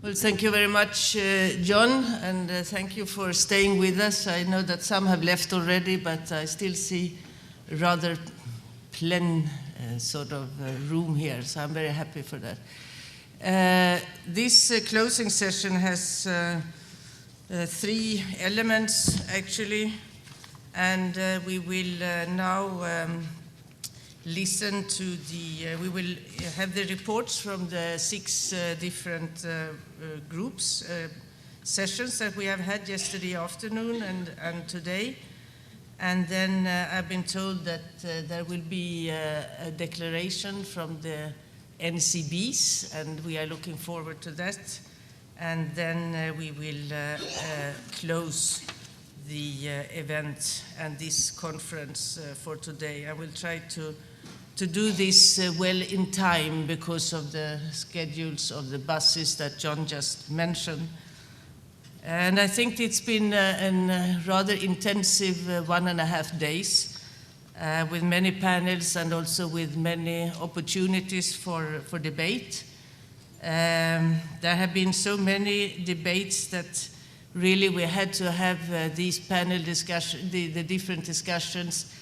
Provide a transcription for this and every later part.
Well, thank you very much, John, and thank you for staying with us. I know that some have left already, but I still see a rather plain sort of room here, so I'm very happy for that. This closing session has three elements, actually, and we will now listen to we will have the reports from the six different groups, sessions that we have had yesterday afternoon and today. And then I've been told that there will be a declaration from the NCBs, and we are looking forward to that. And then we will close the event and this conference for today. I will try to do this well in time because of the schedules of the buses that John just mentioned. And I think it's been a rather intensive 1.5 days with many panels and also with many opportunities for debate. There have been so many debates that really we had to have these panel discussions, the different discussions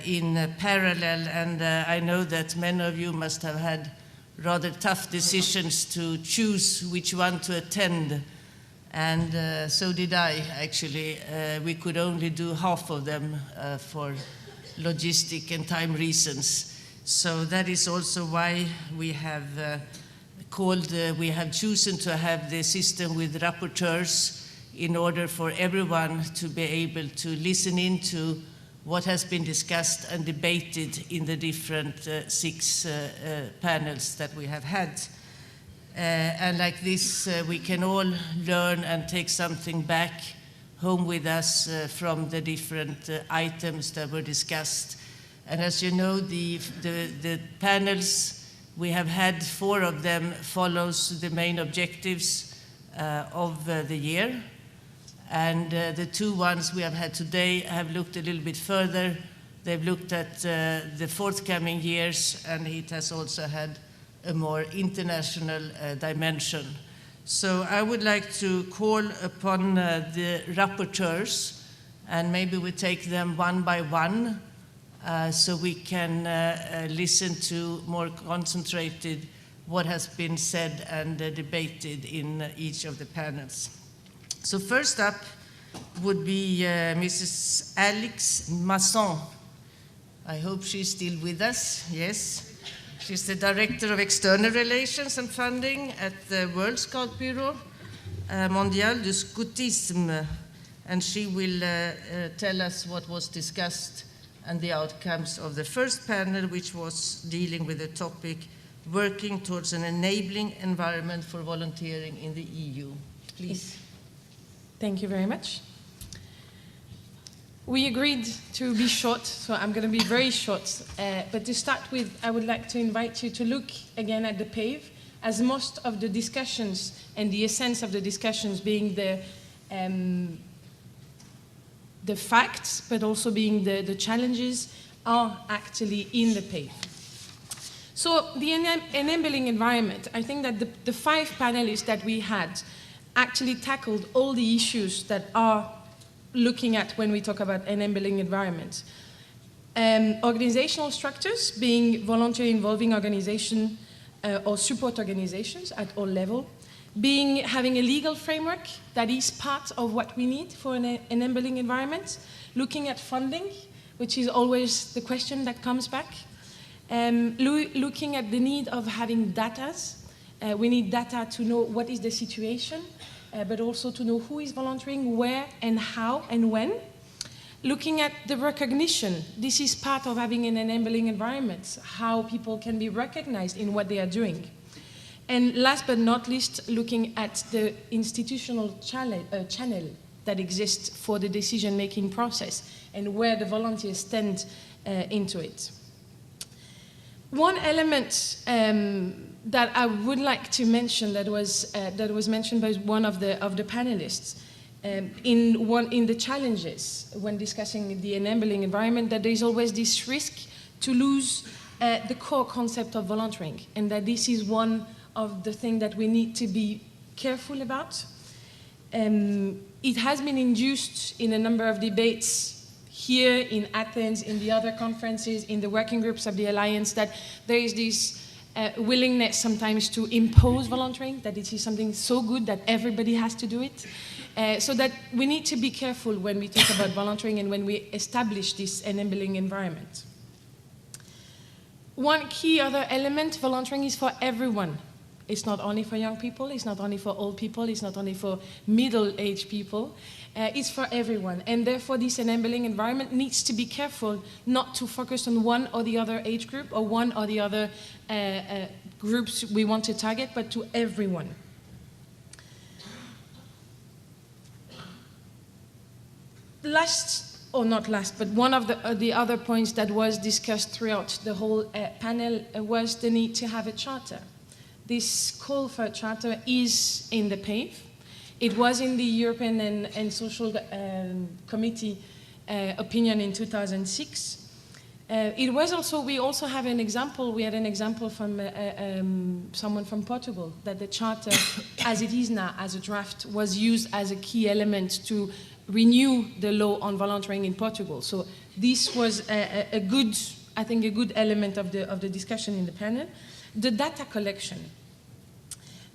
in parallel, and I know that many of you must have had rather tough decisions to choose which one to attend, and so did I, actually. We could only do half of them for logistic and time reasons. So that is also why we have we have chosen to have the system with rapporteurs in order for everyone to be able to listen into what has been discussed and debated in the different six panels that we have had. And like this, we can all learn and take something back home with us from the different items that were discussed. And as you know, the panels, we have had 4 of them follows the main objectives of the year. And the 2 ones we have had today have looked a little bit further. They've looked at the forthcoming years, and it has also had a more international dimension. So I would like to call upon the rapporteurs, and maybe we take them one by one, so we can listen to more concentrated what has been said and debated in each of the panels. So first up would be Mrs. Alix Masson. I hope she's still with us, yes. She's the Director of External Relations and Funding at the World Scout Bureau Mondial du Scoutisme, and she will tell us what was discussed and the outcomes of the first panel, which was dealing with the topic, working towards an enabling environment for volunteering in the EU. Please. Thank you very much. We agreed to be short, so I'm going to be very short. But to start with, I would like to invite you to look again at the PAVE, as most of the discussions and the essence of the discussions being the facts, but also being the challenges, are actually in the PAVE. So the enabling environment, I think that the 5 panelists that we had actually tackled all the issues that are looking at when we talk about enabling environment. Organizational structures, being voluntary involving organization or support organizations at all levels, having a legal framework that is part of what we need for an enabling environment, looking at funding, which is always the question that comes back, looking at the need of having data. We need data to know what is the situation, but also to know who is volunteering, where and how and when. Looking at the recognition, this is part of having an enabling environment, how people can be recognized in what they are doing. And last but not least, looking at the institutional channel that exists for the decision-making process and where the volunteers stand into it. One element that I would like to mention that was mentioned by one of the panelists in the challenges when discussing the enabling environment, that there is always this risk to lose the core concept of volunteering, and that this is one of the things that we need to be careful about. It has been induced in a number of debates here in Athens, in the other conferences, in the working groups of the Alliance, that there is this willingness sometimes to impose volunteering, that it is something so good that everybody has to do it. So that we need to be careful when we talk about volunteering and when we establish this enabling environment. One key other element, volunteering is for everyone. It's not only for young people, it's not only for old people, it's not only for middle-aged people, it's for everyone. And therefore this enabling environment needs to be careful not to focus on one or the other age group or one or the other groups we want to target, but to everyone. Last, or not last, but one of the other points that was discussed throughout the whole panel was the need to have a charter. This call for a charter is in the PAVE. It was in the European and Social Committee opinion in 2006. It was also, we also have an example, we had an example from someone from Portugal, that the charter, as it is now, as a draft, was used as a key element to renew the law on volunteering in Portugal. So this was a good, I think, a good element of the discussion in the panel. The data collection.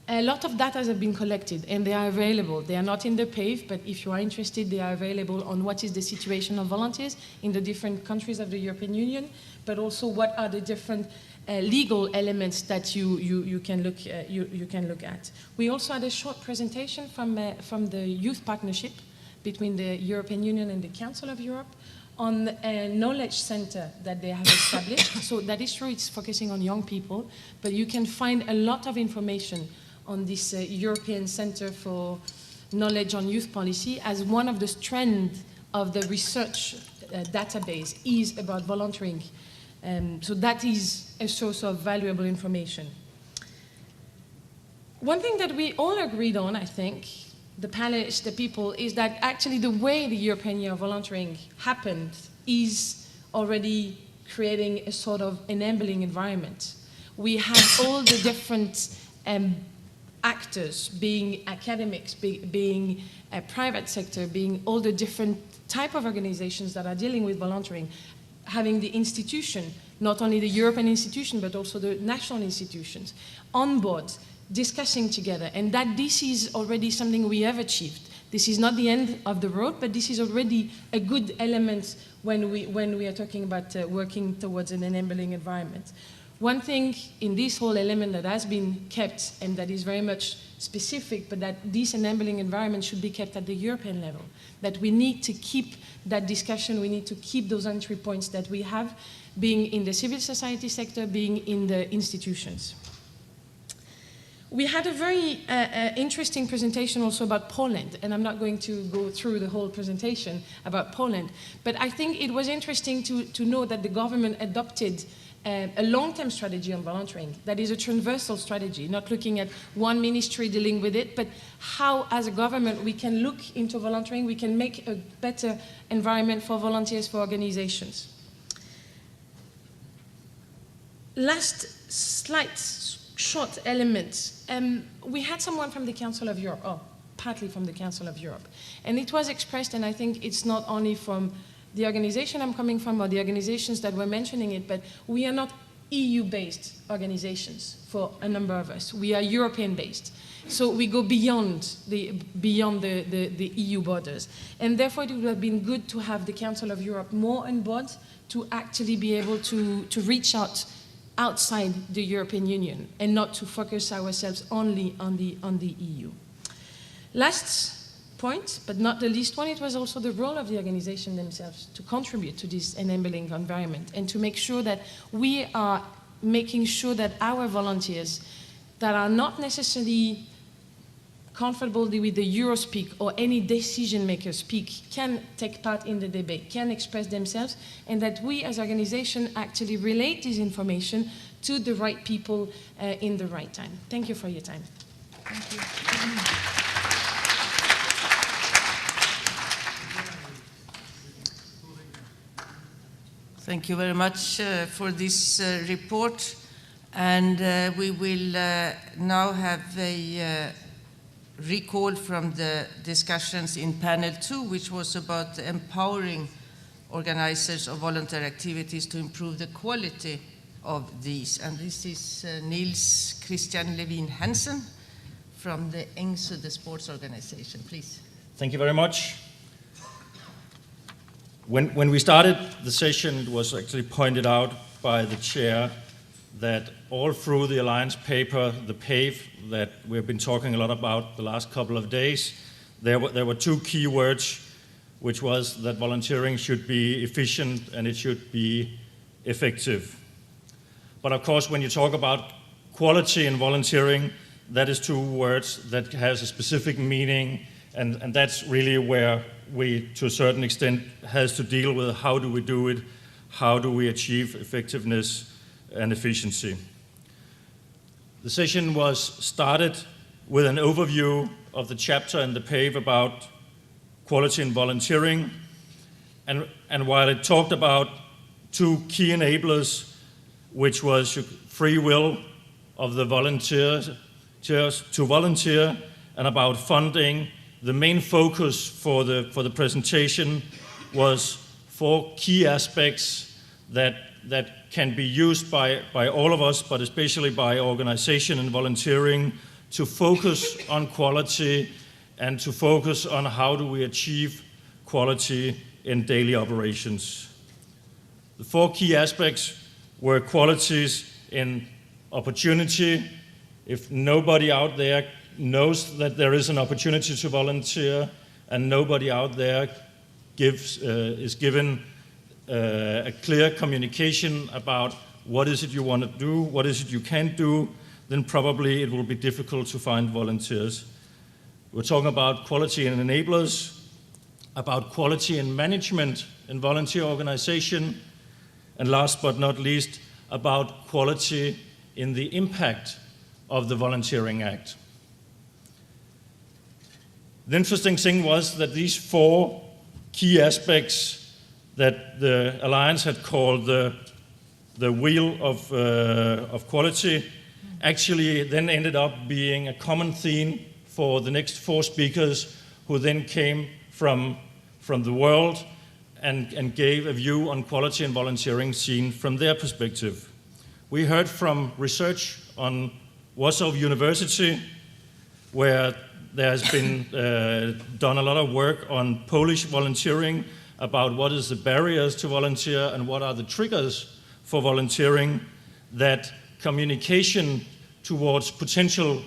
A lot of data have been collected and they are available. They are not in the PAVE, but if you are interested, they are available on what is the situation of volunteers in the different countries of the European Union, but also what are the different legal elements that you can look at. We also had a short presentation from the Youth Partnership between the European Union and the Council of Europe on a knowledge center that they have established. So that is true, it's focusing on young people, but you can find a lot of information on this European Center for Knowledge on Youth Policy, as one of the strands of the research database is about volunteering. So that is a source of valuable information. One thing that we all agreed on, I think, the panelists, the people, is that actually the way the European Year of Volunteering happened is already creating a sort of enabling environment. We have all the different actors, being academics, being a private sector, being all the different type of organizations that are dealing with volunteering, having the institution, not only the European institution, but also the national institutions, on board, discussing together, and that this is already something we have achieved. This is not the end of the road, but this is already a good element when we are talking about working towards an enabling environment. One thing in this whole element that has been kept, and that is very much specific, but that this enabling environment should be kept at the European level, that we need to keep that discussion, we need to keep those entry points that we have, being in the civil society sector, being in the institutions. We had a very interesting presentation also about Poland, and I'm not going to go through the whole presentation about Poland, but I think it was interesting to know that the government adopted a long-term strategy on volunteering that is a transversal strategy, not looking at one ministry dealing with it, but how as a government we can look into volunteering, we can make a better environment for volunteers, for organizations. Last slight short element. We had someone from the Council of Europe, or partly from the Council of Europe, and it was expressed, and I think it's not only from the organization I'm coming from or the organizations that were mentioning it, but we are not EU-based organizations for a number of us. We are European-based. So we go beyond the EU borders. And therefore it would have been good to have the Council of Europe more on board to actually be able to reach out outside the European Union and not to focus ourselves only on the EU. Last point, but not the least one, it was also the role of the organization themselves to contribute to this enabling environment and to make sure that we are making sure that our volunteers that are not necessarily comfortable with the Eurospeak or any decision maker speak can take part in the debate, can express themselves, and that we as organization actually relate this information to the right people in the right time. Thank you for your time. Thank you. Thank you very much for this report, and we will now have a recall from the discussions in panel 2, which was about empowering organizers of volunteer activities to improve the quality of these. And this is Niels Christian Levin Hansen from the ENGSO, the sports organization. Please. Thank you very much. When we started the session, it was actually pointed out by the chair that all through the Alliance paper, the PAVE, that we've been talking a lot about the last couple of days, there were two key words, which was that volunteering should be efficient and it should be effective. But of course, when you talk about quality in volunteering, that is two words that has a specific meaning, and that's really where we, to a certain extent, has to deal with how do we do it, how do we achieve effectiveness and efficiency. The session was started with an overview of the chapter in the PAVE about quality in volunteering, and while it talked about two key enablers, which was free will of the volunteers to volunteer and about funding, the main focus for the presentation was four key aspects that can be used by all of us, but especially by organization and volunteering, to focus on quality and to focus on how do we achieve quality in daily operations. The four key aspects were qualities in opportunity. If nobody out there knows that there is an opportunity to volunteer and nobody out there is given a clear communication about what is it you want to do, what is it you can't do, then probably it will be difficult to find volunteers. We're talking about quality in enablers, about quality in management in volunteer organization, and last but not least, about quality in the impact of the Volunteering Act. The interesting thing was that these four key aspects that the Alliance had called the wheel of quality actually then ended up being a common theme for the next four speakers, who then came from the world and gave a view on quality and volunteering seen from their perspective. We heard from research on Warsaw University, where there has been done a lot of work on Polish volunteering, about what is the barriers to volunteer and what are the triggers for volunteering, that communication towards potential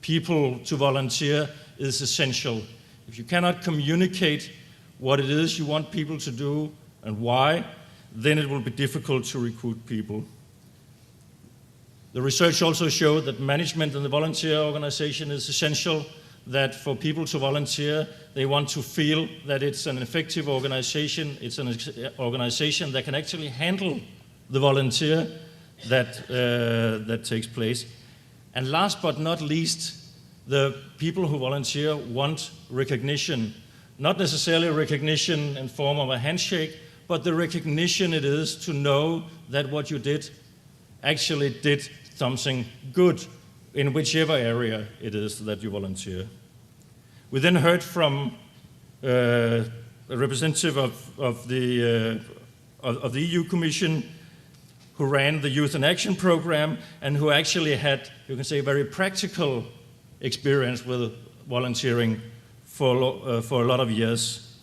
people to volunteer is essential. If you cannot communicate what it is you want people to do and why, then it will be difficult to recruit people. The research also showed that management in the volunteer organization is essential, that for people to volunteer, they want to feel that it's an effective organization, it's an organization that can actually handle the volunteer that takes place. And last but not least, the people who volunteer want recognition, not necessarily recognition in form of a handshake, but the recognition it is to know that what you did actually did something good in whichever area it is that you volunteer. We then heard from a representative of the EU Commission, who ran the Youth in Action program and who actually had, you can say, very practical experience with volunteering for a lot of years.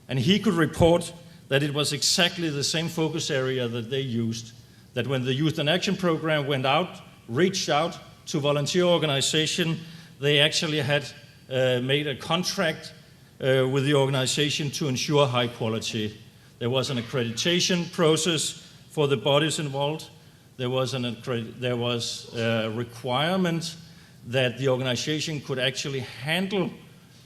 And he could report that it was exactly the same focus area that they used, that when the Youth in Action program went out, reached out to volunteer organization, they actually had made a contract with the organization to ensure high quality. There was an accreditation process for the bodies involved. There was a requirement that the organization could actually handle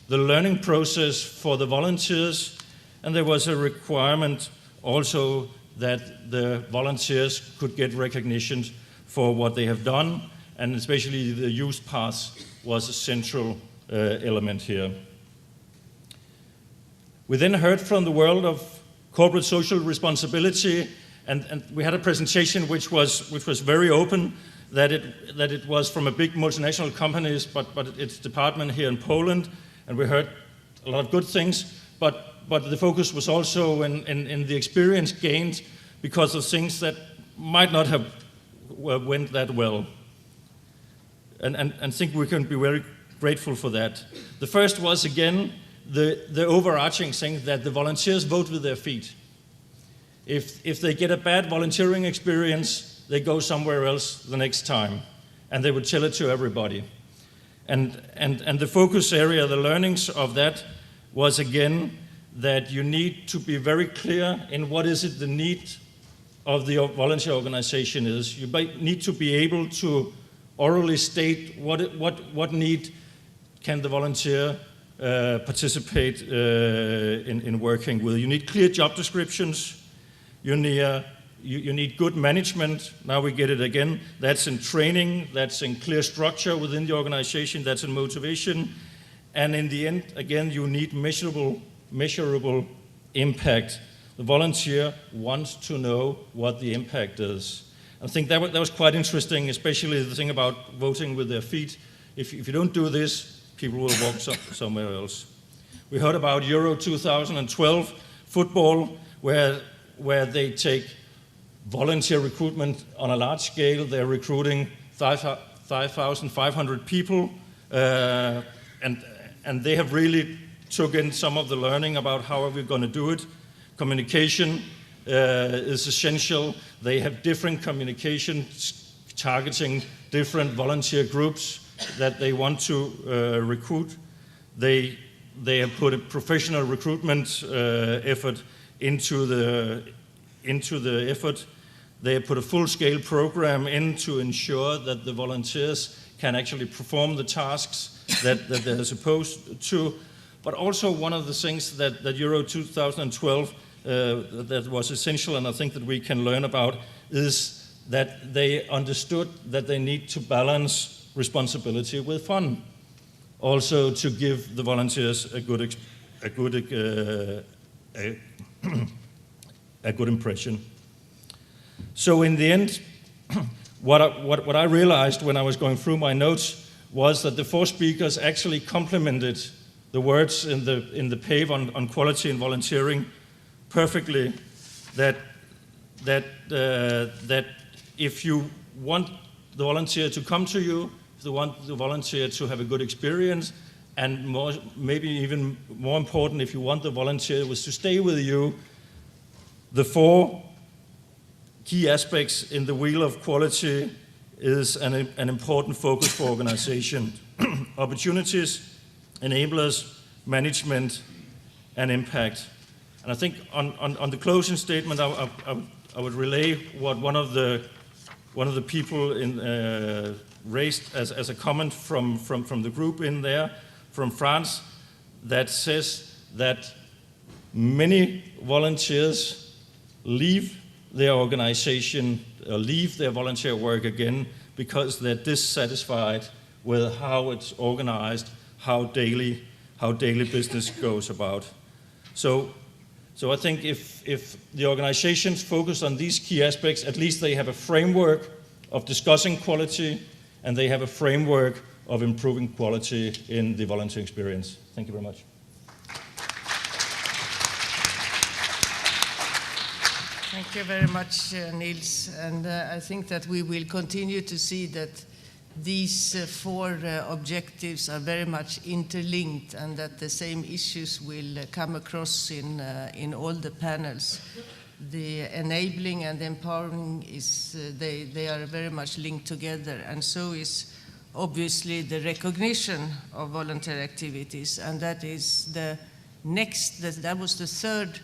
the learning process for the volunteers, and there was a requirement also that the volunteers could get recognition for what they have done, and especially the youth pass was a central element here. We then heard from the world of corporate social responsibility, and we had a presentation which was very open. that it was from a big multinational companies, but its department here in Poland, and we heard a lot of good things, but the focus was also in the experience gained because of things that might not have went that well. And think we can be very grateful for that. The first was, again, the overarching thing that the volunteers vote with their feet. If they get a bad volunteering experience, they go somewhere else the next time, and they would tell it to everybody. And the focus area, the learnings of that was, again, that you need to be very clear in what is it the need of the volunteer organization is. You need to be able to orally state what need can the volunteer participate in working with. You need clear job descriptions. You need good management. Now we get it again. That's in training. That's in clear structure within the organization. That's in motivation. And in the end, again, you need measurable impact. The volunteer wants to know what the impact is. I think that was quite interesting, especially the thing about voting with their feet. If you don't do this, people will walk somewhere else. We heard about Euro 2012 football, where they take volunteer recruitment on a large scale. They're recruiting 5,500 people, and they have really took in some of the learning about how are we going to do it. Communication is essential. They have different communications targeting different volunteer groups that they want to recruit. They have put a professional recruitment effort into the effort. They have put a full-scale program in to ensure that the volunteers can actually perform the tasks that they're supposed to. But also one of the things that Euro 2012 that was essential, and I think that we can learn about, is that they understood that they need to balance responsibility with fun. Also to give the volunteers a good impression. So in the end, what I realized when I was going through my notes was that the four speakers actually complemented the words in the pave on quality and volunteering perfectly. That if you want the volunteer to come to you, if you want the volunteer to have a good experience, and maybe even more important, if you want the volunteer to stay with you, the four key aspects in the wheel of quality is an important focus for organization. Opportunities, enablers, management, and impact. And I think on the closing statement, I would relay what one of the people raised as a comment from the group in there, from France, that says that many volunteers leave their organization, leave their volunteer work again because they're dissatisfied with how it's organized, how daily business goes about. So I think if the organizations focus on these key aspects, at least they have a framework of discussing quality, and they have a framework of improving quality in the volunteer experience. Thank you very much. Thank you very much, Niels. And I think that we will continue to see that these four objectives are very much interlinked, and that the same issues will come across in all the panels. The enabling and empowering they are very much linked together, and so is obviously the recognition of volunteer activities, and that is the next. That was the third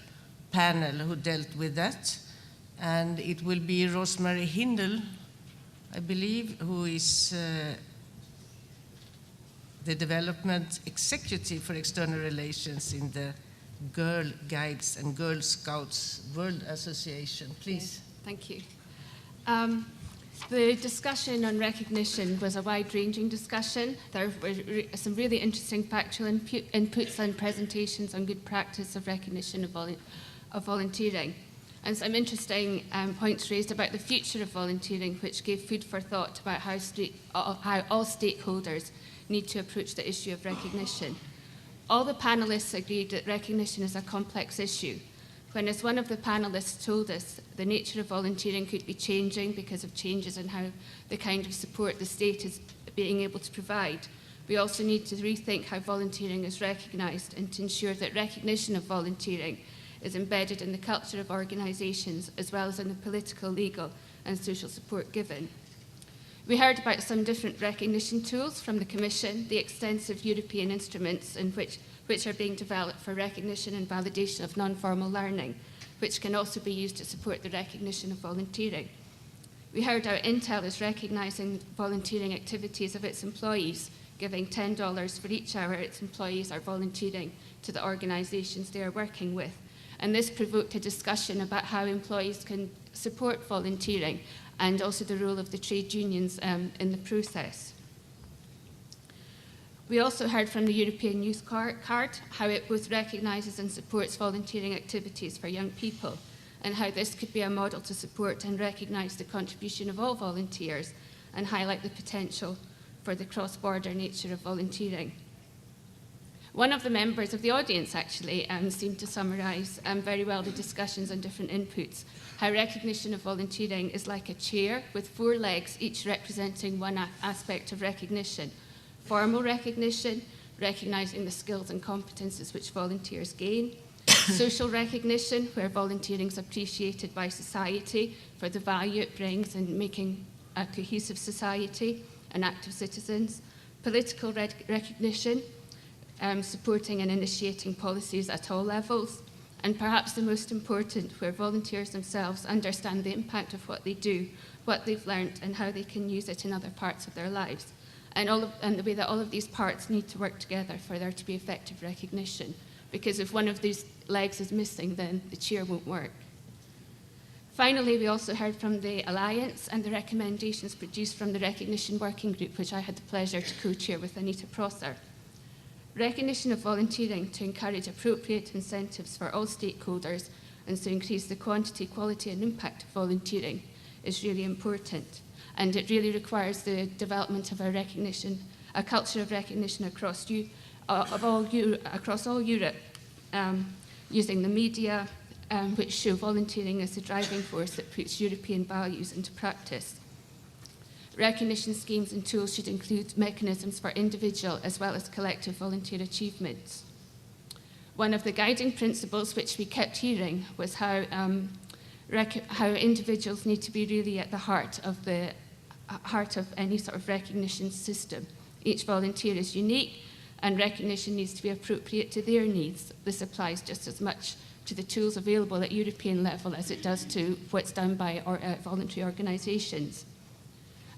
panel who dealt with that, and it will be Rosemary Hindle, I believe, who is the Development Executive for External Relations in the Girl Guides and Girl Scouts World Association. Please. Thank you. The discussion on recognition was a wide-ranging discussion. There were some really interesting factual inputs and presentations on good practice of recognition of volunteering. and some interesting points raised about the future of volunteering, which gave food for thought about how all stakeholders need to approach the issue of recognition. All the panellists agreed that recognition is a complex issue, when, as one of the panellists told us, the nature of volunteering could be changing because of changes in how the kind of support the state is being able to provide. We also need to rethink how volunteering is recognised and to ensure that recognition of volunteering is embedded in the culture of organisations as well as in the political, legal and social support given. We heard about some different recognition tools from the Commission, the extensive European instruments in which are being developed for recognition and validation of non-formal learning, which can also be used to support the recognition of volunteering. We heard how Intel is recognising volunteering activities of its employees, giving $10 for each hour its employees are volunteering to the organisations they are working with. And this provoked a discussion about how employees can support volunteering and also the role of the trade unions in the process. We also heard from the European Youth Card how it both recognises and supports volunteering activities for young people, and how this could be a model to support and recognise the contribution of all volunteers and highlight the potential for the cross-border nature of volunteering. One of the members of the audience actually seemed to summarise very well the discussions and different inputs, how recognition of volunteering is like a chair with 4 legs, each representing one aspect of recognition. Formal recognition, recognising the skills and competences which volunteers gain. Social recognition, where volunteering is appreciated by society for the value it brings in making a cohesive society and active citizens. Political recognition, supporting and initiating policies at all levels. And perhaps the most important, where volunteers themselves understand the impact of what they do, what they've learned, and how they can use it in other parts of their lives. And the way that all of these parts need to work together for there to be effective recognition. Because if one of these legs is missing, then the chair won't work. Finally, we also heard from the Alliance and the recommendations produced from the Recognition Working Group, which I had the pleasure to co-chair with Anita Prosser. Recognition of volunteering to encourage appropriate incentives for all stakeholders and to increase the quantity, quality and impact of volunteering is really important. And it really requires the development of a culture of recognition across all Europe, using the media, which show volunteering as the driving force that puts European values into practice. Recognition schemes and tools should include mechanisms for individual as well as collective volunteer achievements. One of the guiding principles which we kept hearing was how individuals need to be really at the heart of any sort of recognition system. Each volunteer is unique and recognition needs to be appropriate to their needs. This applies just as much to the tools available at European level as it does to what's done by voluntary organisations.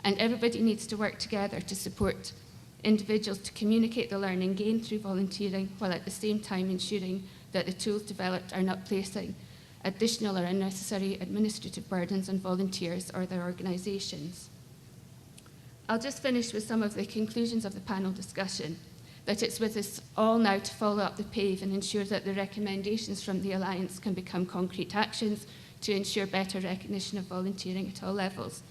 And everybody needs to work together to support individuals to communicate the learning gained through volunteering, while at the same time ensuring that the tools developed are not placing additional or unnecessary administrative burdens on volunteers or their organisations. I'll just finish with some of the conclusions of the panel discussion, that it's with us all now to follow up the PAVE and ensure that the recommendations from the Alliance can become concrete actions to ensure better recognition of volunteering at all levels.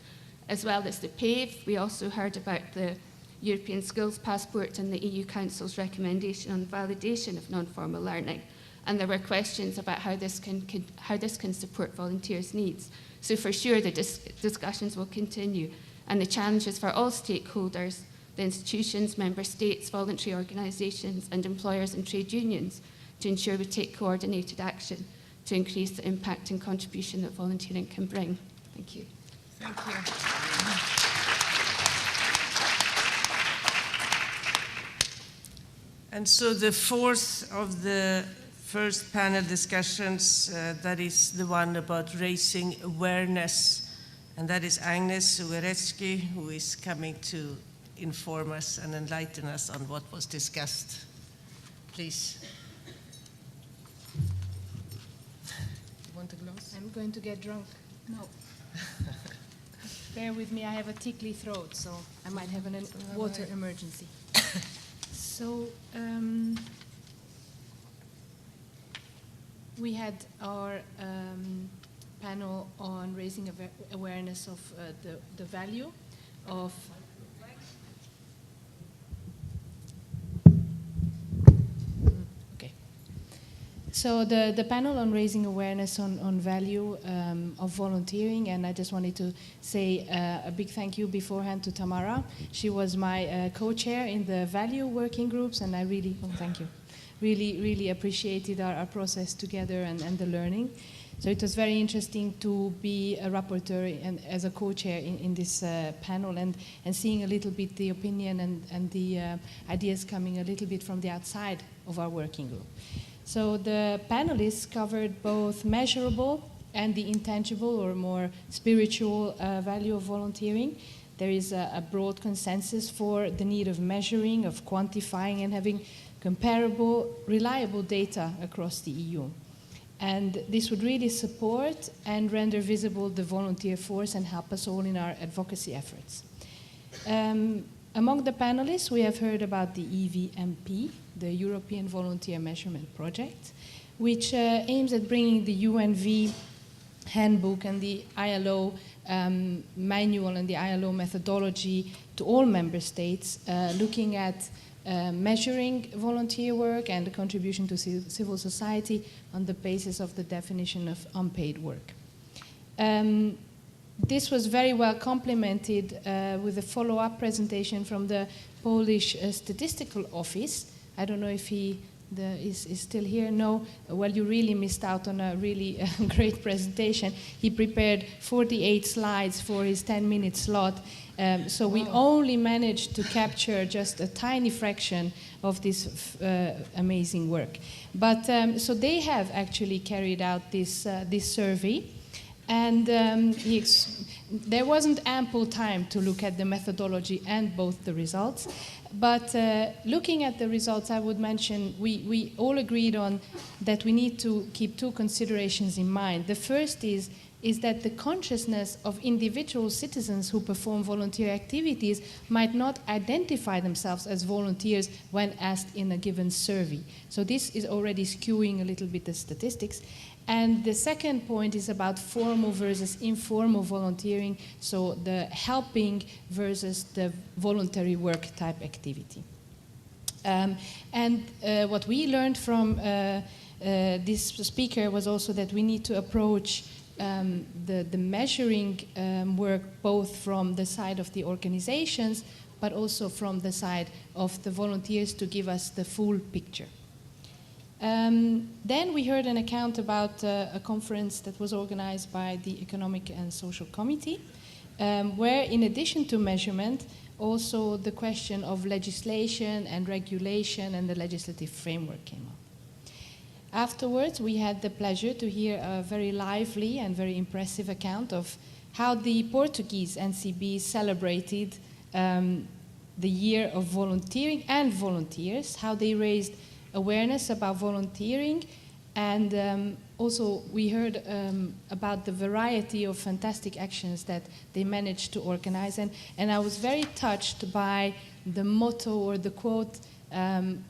As well as the PAVE, we also heard about the European Skills Passport and the EU Council's recommendation on validation of non-formal learning. And there were questions about how this can support volunteers' needs. So for sure, the discussions will continue. And the challenges for all stakeholders, the institutions, member states, voluntary organisations, and employers and trade unions, to ensure we take coordinated action to increase the impact and contribution that volunteering can bring. Thank you. Thank you. And so the fourth of the first panel discussions, that is the one about raising awareness, and that is Agnes Ueretsky, who is coming to inform us and enlighten us on what was discussed. Please. You want a glass? I'm going to get drunk. No. Bear with me, I have a tickly throat, so I might have a water emergency. So, we had our panel on raising awareness of the value of So the panel on raising awareness on value of volunteering, and I just wanted to say a big thank you beforehand to Tamara. She was my co-chair in the value working groups, and I really, thank you, really appreciated our process together and the learning. So it was very interesting to be a rapporteur and as a co-chair in this panel and seeing a little bit the opinion and the ideas coming a little bit from the outside of our working group. So the panelists covered both measurable and the intangible or more spiritual value of volunteering. There is a broad consensus for the need of measuring, of quantifying, and having comparable, reliable data across the EU. And this would really support and render visible the volunteer force and help us all in our advocacy efforts. Among the panelists, we have heard about the EVMP, the European Volunteer Measurement Project, which aims at bringing the UNV handbook and the ILO manual and the ILO methodology to all member states, looking at measuring volunteer work and the contribution to civil society on the basis of the definition of unpaid work. This was very well complemented with a follow-up presentation from the Polish Statistical Office. I don't know if he is still here. No, well, you really missed out on a really great presentation. He prepared 48 slides for his 10-minute slot. So we only managed to capture just a tiny fraction of this amazing work. But so they have actually carried out this survey. And there wasn't ample time to look at the methodology and both the results. But looking at the results, I would mention we all agreed on that we need to keep two considerations in mind. The first is that the consciousness of individual citizens who perform volunteer activities might not identify themselves as volunteers when asked in a given survey. So this is already skewing a little bit the statistics. And the second point is about formal versus informal volunteering, so the helping versus the voluntary work type activity. What we learned from this speaker was also that we need to approach the measuring work both from the side of the organizations, but also from the side of the volunteers to give us the full picture. Then we heard an account about a conference that was organized by the Economic and Social Committee, where in addition to measurement, also the question of legislation and regulation and the legislative framework came up. Afterwards, we had the pleasure to hear a very lively and very impressive account of how the Portuguese NCB celebrated the year of volunteering and volunteers, how they raised awareness about volunteering, and also we heard about the variety of fantastic actions that they managed to organize, and I was very touched by the motto or the quote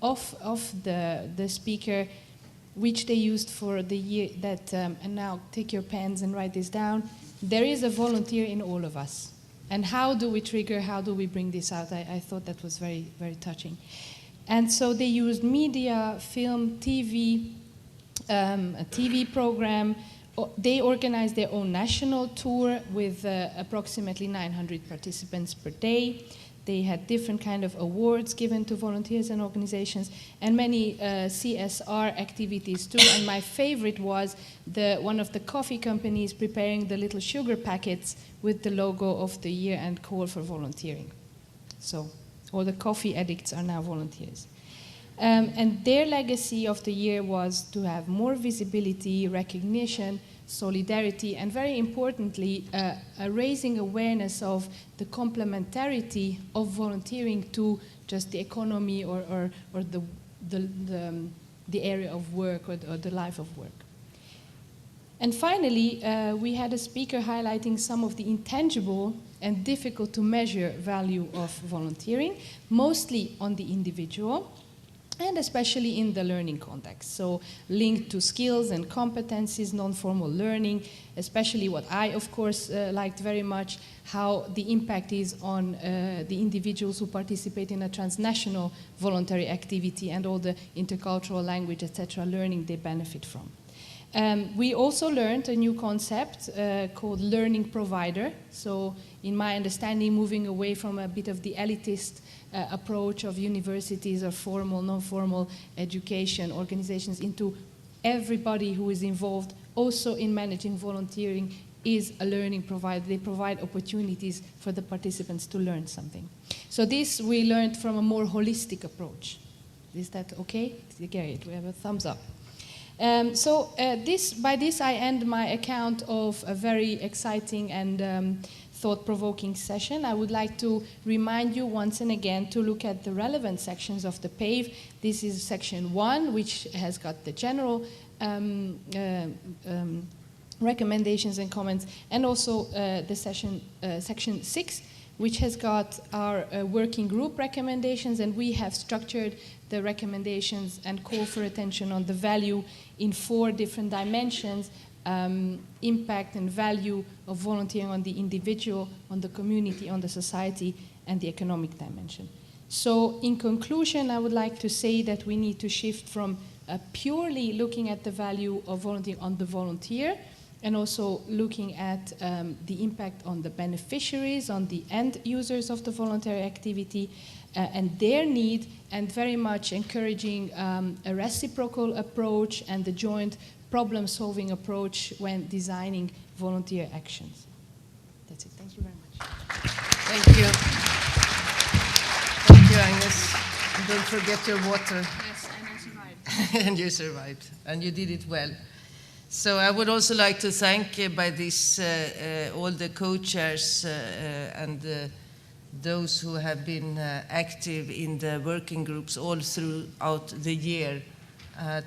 of the speaker, which they used for the year that, and now take your pens and write this down, there is a volunteer in all of us. And how do we trigger, how do we bring this out? I thought that was very, very touching. And so they used media, film, TV, a TV program. They organized their own national tour with approximately 900 participants per day. They had different kind of awards given to volunteers and organizations, and many CSR activities too. And my favorite was one of the coffee companies preparing the little sugar packets with the logo of the year and call for volunteering. So all the coffee addicts are now volunteers. And their legacy of the year was to have more visibility, recognition, solidarity, and very importantly, raising awareness of the complementarity of volunteering to just the economy or the area of work or the life of work. And finally, we had a speaker highlighting some of the intangible and difficult to measure value of volunteering, mostly on the individual. and especially in the learning context. So linked to skills and competencies, non-formal learning, especially what I, of course, liked very much, how the impact is on the individuals who participate in a transnational voluntary activity and all the intercultural language, etc., learning they benefit from. We also learned a new concept called learning provider. So in my understanding, moving away from a bit of the elitist approach of universities or formal, non-formal education organizations into everybody who is involved also in managing volunteering is a learning provider. They provide opportunities for the participants to learn something. So this we learned from a more holistic approach. Is that okay? Great, we have a thumbs up. By this I end my account of a very exciting and thought-provoking session. I would like to remind you once and again to look at the relevant sections of the PAVE. This is section 1, which has got the general recommendations and comments, and also the section 6, which has got our working group recommendations, and we have structured the recommendations and call for attention on the value in 4 different dimensions: impact and value of volunteering on the individual, on the community, on the society, and the economic dimension. So in conclusion, I would like to say that we need to shift from purely looking at the value of volunteering on the volunteer, and also looking at the impact on the beneficiaries, on the end users of the voluntary activity, and their need, and very much encouraging a reciprocal approach and the joint problem-solving approach when designing volunteer actions. That's it. Thank you very much. Thank you. Thank you, Agnes. And don't forget your water. Yes, and I survived. And you survived, and you did it well. So I would also like to thank by this all the co-chairs and those who have been active in the working groups all throughout the year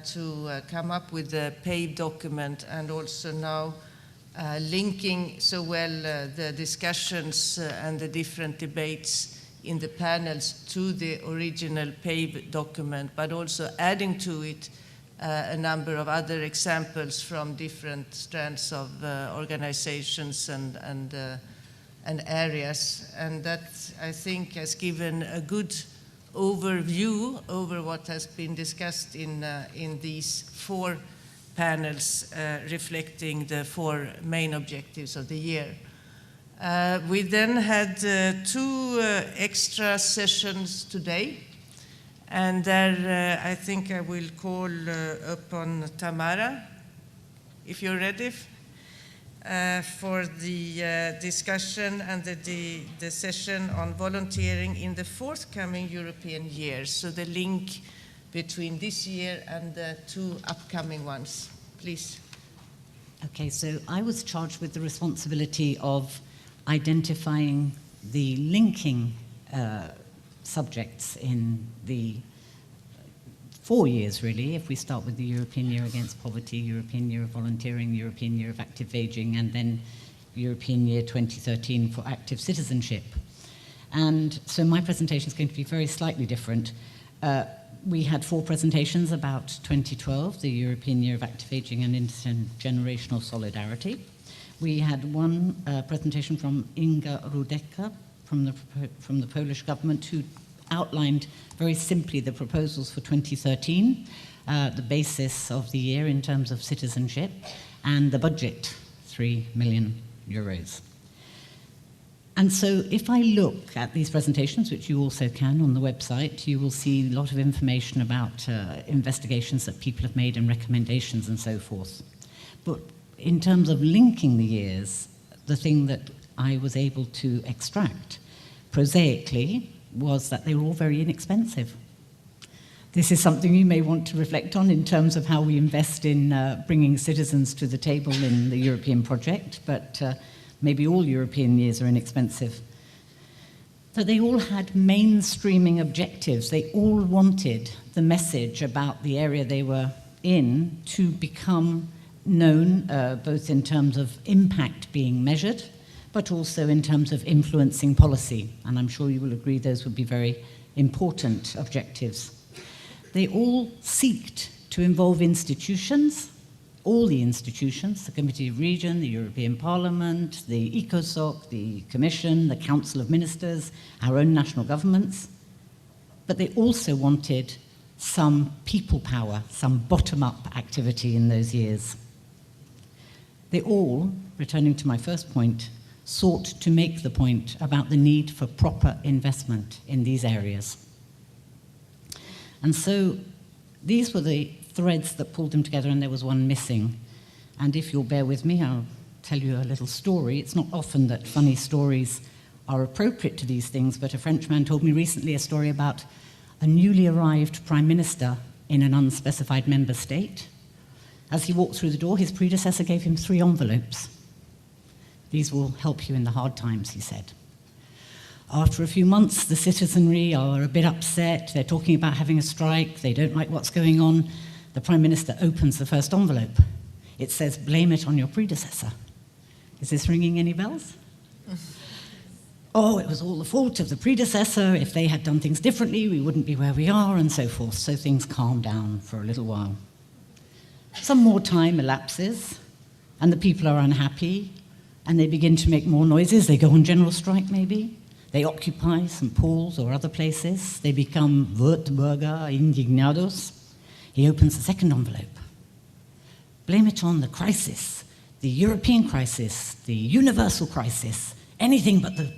to come up with the PAVE document, and also now linking so well the discussions and the different debates in the panels to the original PAVE document, but also adding to it a number of other examples from different strands of organizations and areas. And that, I think, has given a good overview over what has been discussed in these 4 panels reflecting the 4 main objectives of the year. We then had 2 extra sessions today. And there, I think I will call upon Tamara, if you're ready, for the discussion and the session on volunteering in the forthcoming European year. So the link between this year and the 2 upcoming ones. Please. Okay, so I was charged with the responsibility of identifying the linking subjects in the 4 years, really, if we start with the European Year Against Poverty, European Year of Volunteering, European Year of Active Aging, and then European Year 2013 for Active Citizenship. And so my presentation is going to be very slightly different. We had 4 presentations about 2012, the European Year of Active Aging and Intergenerational Solidarity. We had 1 presentation from Inga Rudecka from the Polish government, who outlined very simply the proposals for 2013, the basis of the year in terms of citizenship, and the budget, 3 million euros. And so if I look at these presentations, which you also can on the website, you will see a lot of information about investigations that people have made and recommendations and so forth. But in terms of linking the years, the thing that I was able to extract prosaically was that they were all very inexpensive. This is something you may want to reflect on in terms of how we invest in bringing citizens to the table in the European project, but maybe all European years are inexpensive. So they all had mainstreaming objectives. They all wanted the message about the area they were in to become known, both in terms of impact being measured, but also in terms of influencing policy. And I'm sure you will agree those would be very important objectives. they all seeked to involve institutions, all the institutions, the Committee of Region, the European Parliament, the ECOSOC, the Commission, the Council of Ministers, our own national governments. But they also wanted some people power, some bottom-up activity in those years. They all, returning to my first point, sought to make the point about the need for proper investment in these areas. And so these were the threads that pulled them together, and there was one missing. And if you'll bear with me, I'll tell you a little story. It's not often that funny stories are appropriate to these things, but a Frenchman told me recently a story about a newly arrived prime minister in an unspecified member state. As he walked through the door, his predecessor gave him 3 envelopes. These will help you in the hard times, he said. After a few months, the citizenry are a bit upset. They're talking about having a strike. They don't like what's going on. The Prime Minister opens the first envelope. It says, "Blame it on your predecessor." Is this ringing any bells? Oh, it was all the fault of the predecessor. If they had done things differently, we wouldn't be where we are, and so forth. So things calm down for a little while. Some more time elapses, and the people are unhappy, and they begin to make more noises. They go on general strike, maybe. They occupy St. Paul's or other places. They become Württemberger indignados. He opens the second envelope. Blame it on the crisis, the European crisis, the universal crisis, anything but the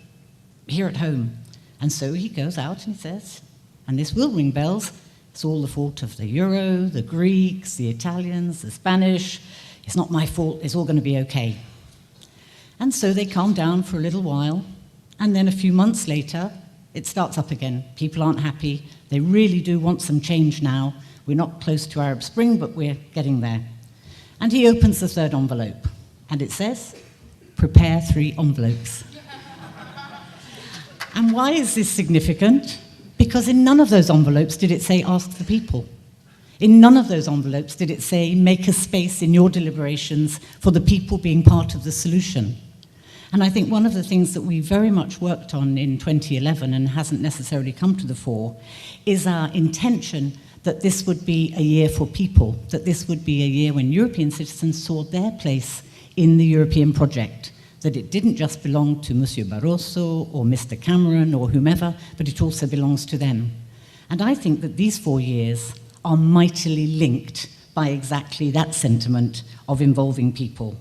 here at home. And so he goes out and he says, and this will ring bells, it's all the fault of the Euro, the Greeks, the Italians, the Spanish. It's not my fault, it's all going to be okay. And so they calm down for a little while, and then a few months later, it starts up again. People aren't happy. They really do want some change now. We're not close to Arab Spring, but we're getting there. And he opens the third envelope, and it says, "Prepare 3 envelopes." And why is this significant? Because in none of those envelopes did it say, "Ask the people." In none of those envelopes did it say, "Make a space in your deliberations for the people being part of the solution." And I think one of the things that we very much worked on in 2011 and hasn't necessarily come to the fore is our intention that this would be a year for people, that this would be a year when European citizens saw their place in the European project, that it didn't just belong to Monsieur Barroso or Mr. Cameron or whomever, but it also belongs to them. And I think that these 4 years are mightily linked by exactly that sentiment of involving people,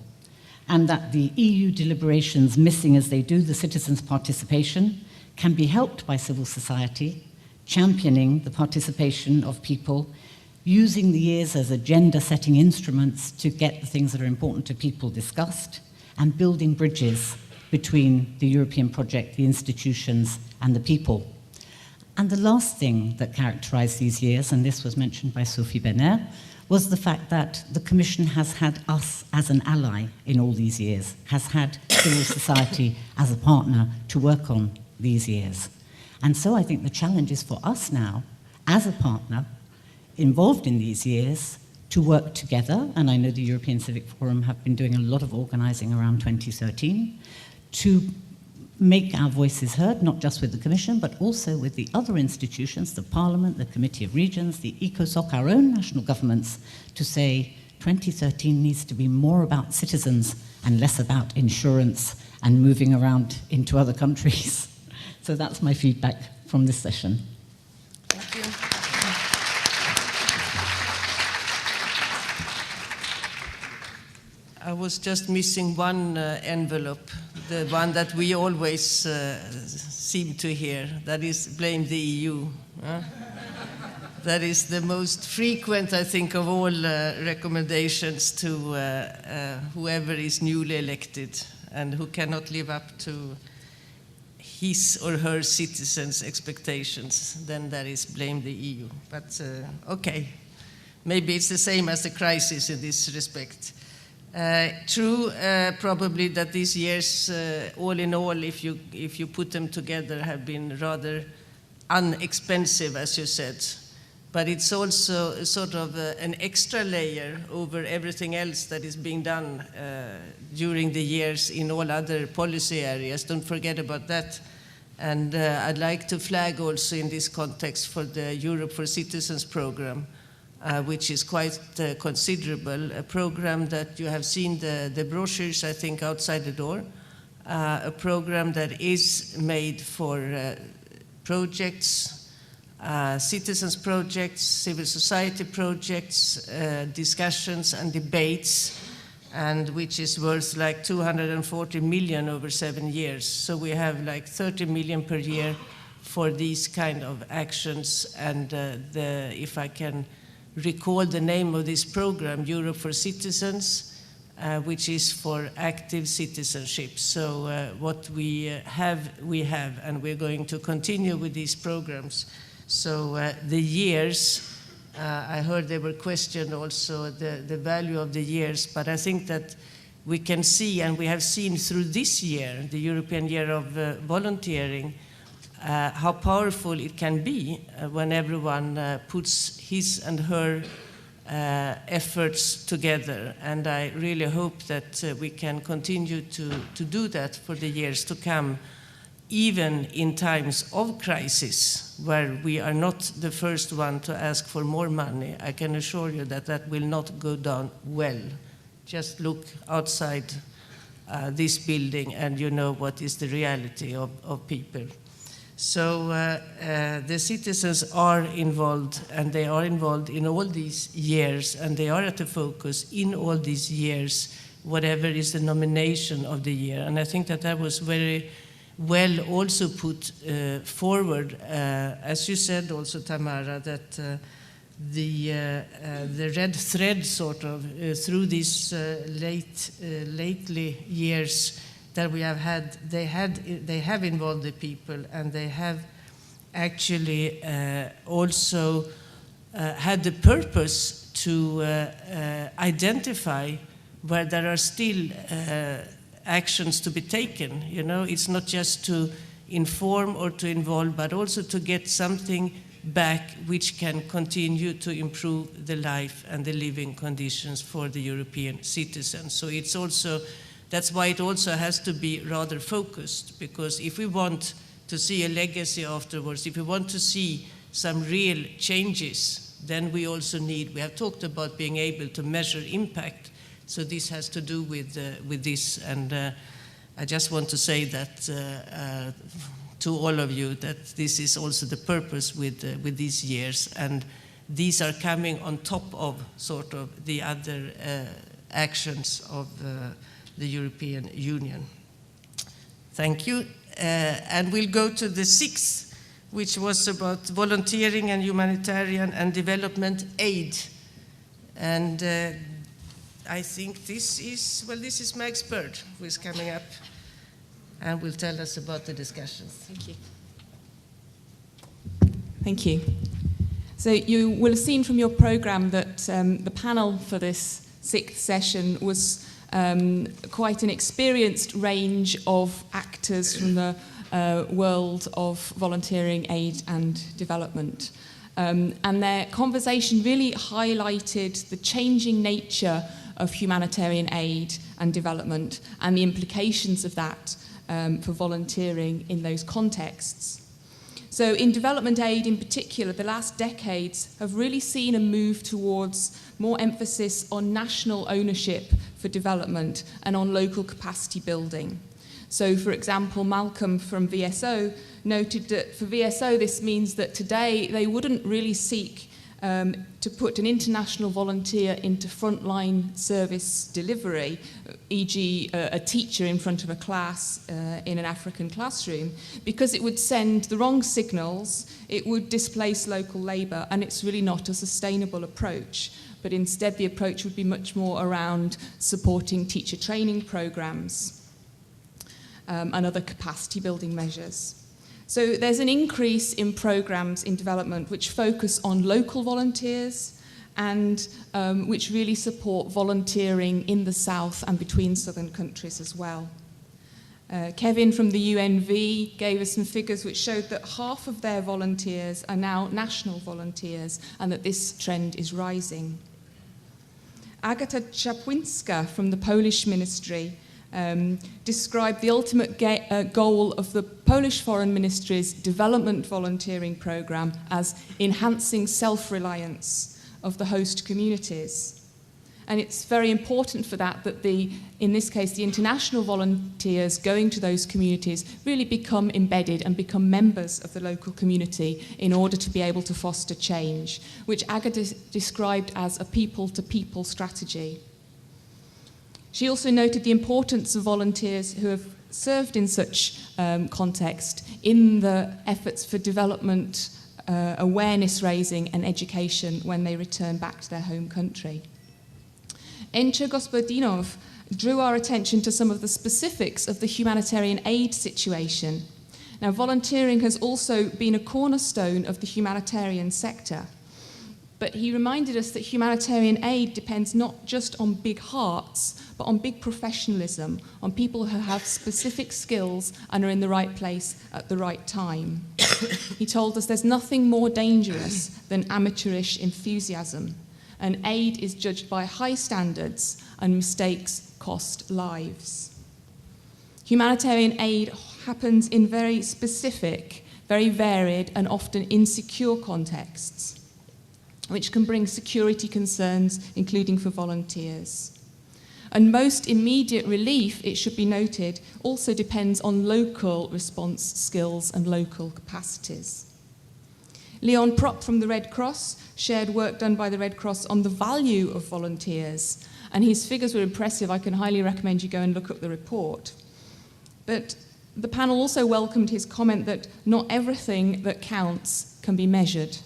and that the EU deliberations, missing as they do the citizens' participation, can be helped by civil society, championing the participation of people, using the years as agenda-setting instruments to get the things that are important to people discussed, and building bridges between the European project, the institutions, and the people. And the last thing that characterized these years, and this was mentioned by Sophie Benner, was the fact that the Commission has had us as an ally in all these years, has had civil society as a partner to work on these years. And so I think the challenge is for us now, as a partner, involved in these years, to work together, and I know the European Civic Forum have been doing a lot of organizing around 2013, to make our voices heard, not just with the Commission, but also with the other institutions, the Parliament, the Committee of Regions, the ECOSOC, our own national governments, to say 2013 needs to be more about citizens and less about insurance and moving around into other countries. So that's my feedback from this session. Thank you. I was just missing one envelope, the one that we always seem to hear, that is blame the EU. That is the most frequent, I think, of all recommendations to whoever is newly elected and who cannot live up to his or her citizens' expectations. Then there is blame the EU. But okay, maybe it's the same as the crisis in this respect. True, probably that these years, all in all, if you put them together, have been rather inexpensive, as you said. But it's also sort of an extra layer over everything else that is being done during the years in all other policy areas. Don't forget about that. And I'd like to flag also in this context for the Europe for Citizens program, which is quite considerable, a program that you have seen the brochures, I think, outside the door, a program that is made for projects, citizens projects, civil society projects, discussions and debates, and which is worth like 240 million over 7 years. So we have like 30 million per year for these kind of actions. And if I can recall the name of this program, Europe for Citizens, which is for active citizenship. So what we have, and we're going to continue with these programs. So the years, I heard there were questioned also the value of the years, but I think that we can see, and we have seen through this year, the European Year of Volunteering, how powerful it can be when everyone puts his and her efforts together. And I really hope that we can continue to do that for the years to come, even in times of crisis, where we are not the first one to ask for more money. I can assure you that that will not go down well. Just look outside this building and you know what is the reality of people. So the citizens are involved, and they are involved in all these years, and they are at the focus in all these years, whatever is the nomination of the year. And I think that that was very well also put forward, as you said also, Tamara, that the red thread sort of through these lately years that we have had, they have involved the people, and they have actually also had the purpose to identify where there are still actions to be taken. You know, it's not just to inform or to involve, but also to get something back which can continue to improve the life and the living conditions for the European citizens. So it's also, that's why it also has to be rather focused, because if we want to see a legacy afterwards, if we want to see some real changes, then we also need, we have talked about being able to measure impact. So this has to do with this, and I just want to say that to all of you that this is also the purpose with these years, and these are coming on top of sort of the other actions of the European Union. Thank you, and we'll go to the sixth, which was about volunteering and humanitarian and development aid, and I think this is Max Bird who is coming up and will tell us about the discussions. Thank you. Thank you. So you will have seen from your programme that the panel for this sixth session was quite an experienced range of actors from the world of volunteering, aid and development. And their conversation really highlighted the changing nature of humanitarian aid and development and the implications of that for volunteering in those contexts. So in development aid in particular, the last decades have really seen a move towards more emphasis on national ownership for development and on local capacity building. So for example, Malcolm from VSO noted that for VSO this means that today they wouldn't really seek to put an international volunteer into frontline service delivery, e.g. a teacher in front of a class in an African classroom, because it would send the wrong signals, it would displace local labour, and it's really not a sustainable approach. But instead the approach would be much more around supporting teacher training programmes and other capacity building measures. So there's an increase in programmes in development which focus on local volunteers and which really support volunteering in the south and between southern countries as well. Kevin from the UNV gave us some figures which showed that half of their volunteers are now national volunteers and that this trend is rising. Agata Czapłynska from the Polish Ministry described the ultimate goal of the Polish Foreign Ministry's development volunteering programme as enhancing self-reliance of the host communities. And it's very important for that in this case, the international volunteers going to those communities really become embedded and become members of the local community in order to be able to foster change, which Aga described as a people-to-people strategy. She also noted the importance of volunteers who have served in such context in the efforts for development, awareness raising and education when they return back to their home country. Encha Gospodinov drew our attention to some of the specifics of the humanitarian aid situation. Now, volunteering has also been a cornerstone of the humanitarian sector, but he reminded us that humanitarian aid depends not just on big hearts, but on big professionalism, on people who have specific skills and are in the right place at the right time. He told us there's nothing more dangerous than amateurish enthusiasm, and aid is judged by high standards, and mistakes cost lives. Humanitarian aid happens in very specific, very varied, and often insecure contexts, which can bring security concerns, including for volunteers. And most immediate relief, it should be noted, also depends on local response skills and local capacities. Leon Propp from the Red Cross shared work done by the Red Cross on the value of volunteers, and his figures were impressive. I can highly recommend you go and look up the report. But the panel also welcomed his comment that not everything that counts can be measured.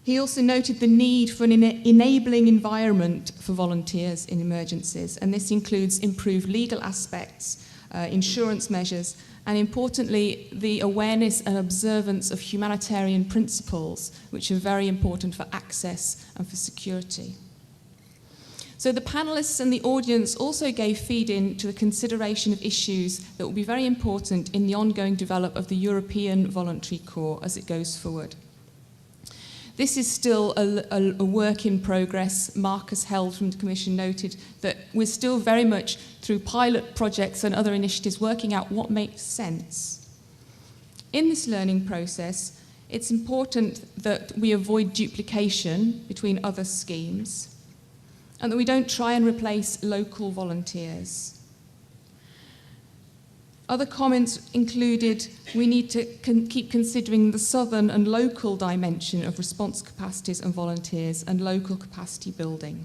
He also noted the need for an enabling environment for volunteers in emergencies, and this includes improved legal aspects, insurance measures, and importantly, the awareness and observance of humanitarian principles, which are very important for access and for security. So the panelists and the audience also gave feed-in to the consideration of issues that will be very important in the ongoing development of the European Voluntary Corps as it goes forward. This is still a work in progress. Marcus Held from the Commission noted that we're still very much through pilot projects and other initiatives working out what makes sense. In this learning process, it's important that we avoid duplication between other schemes and that we don't try and replace local volunteers. Other comments included we need to keep considering the southern and local dimension of response capacities and volunteers and local capacity building.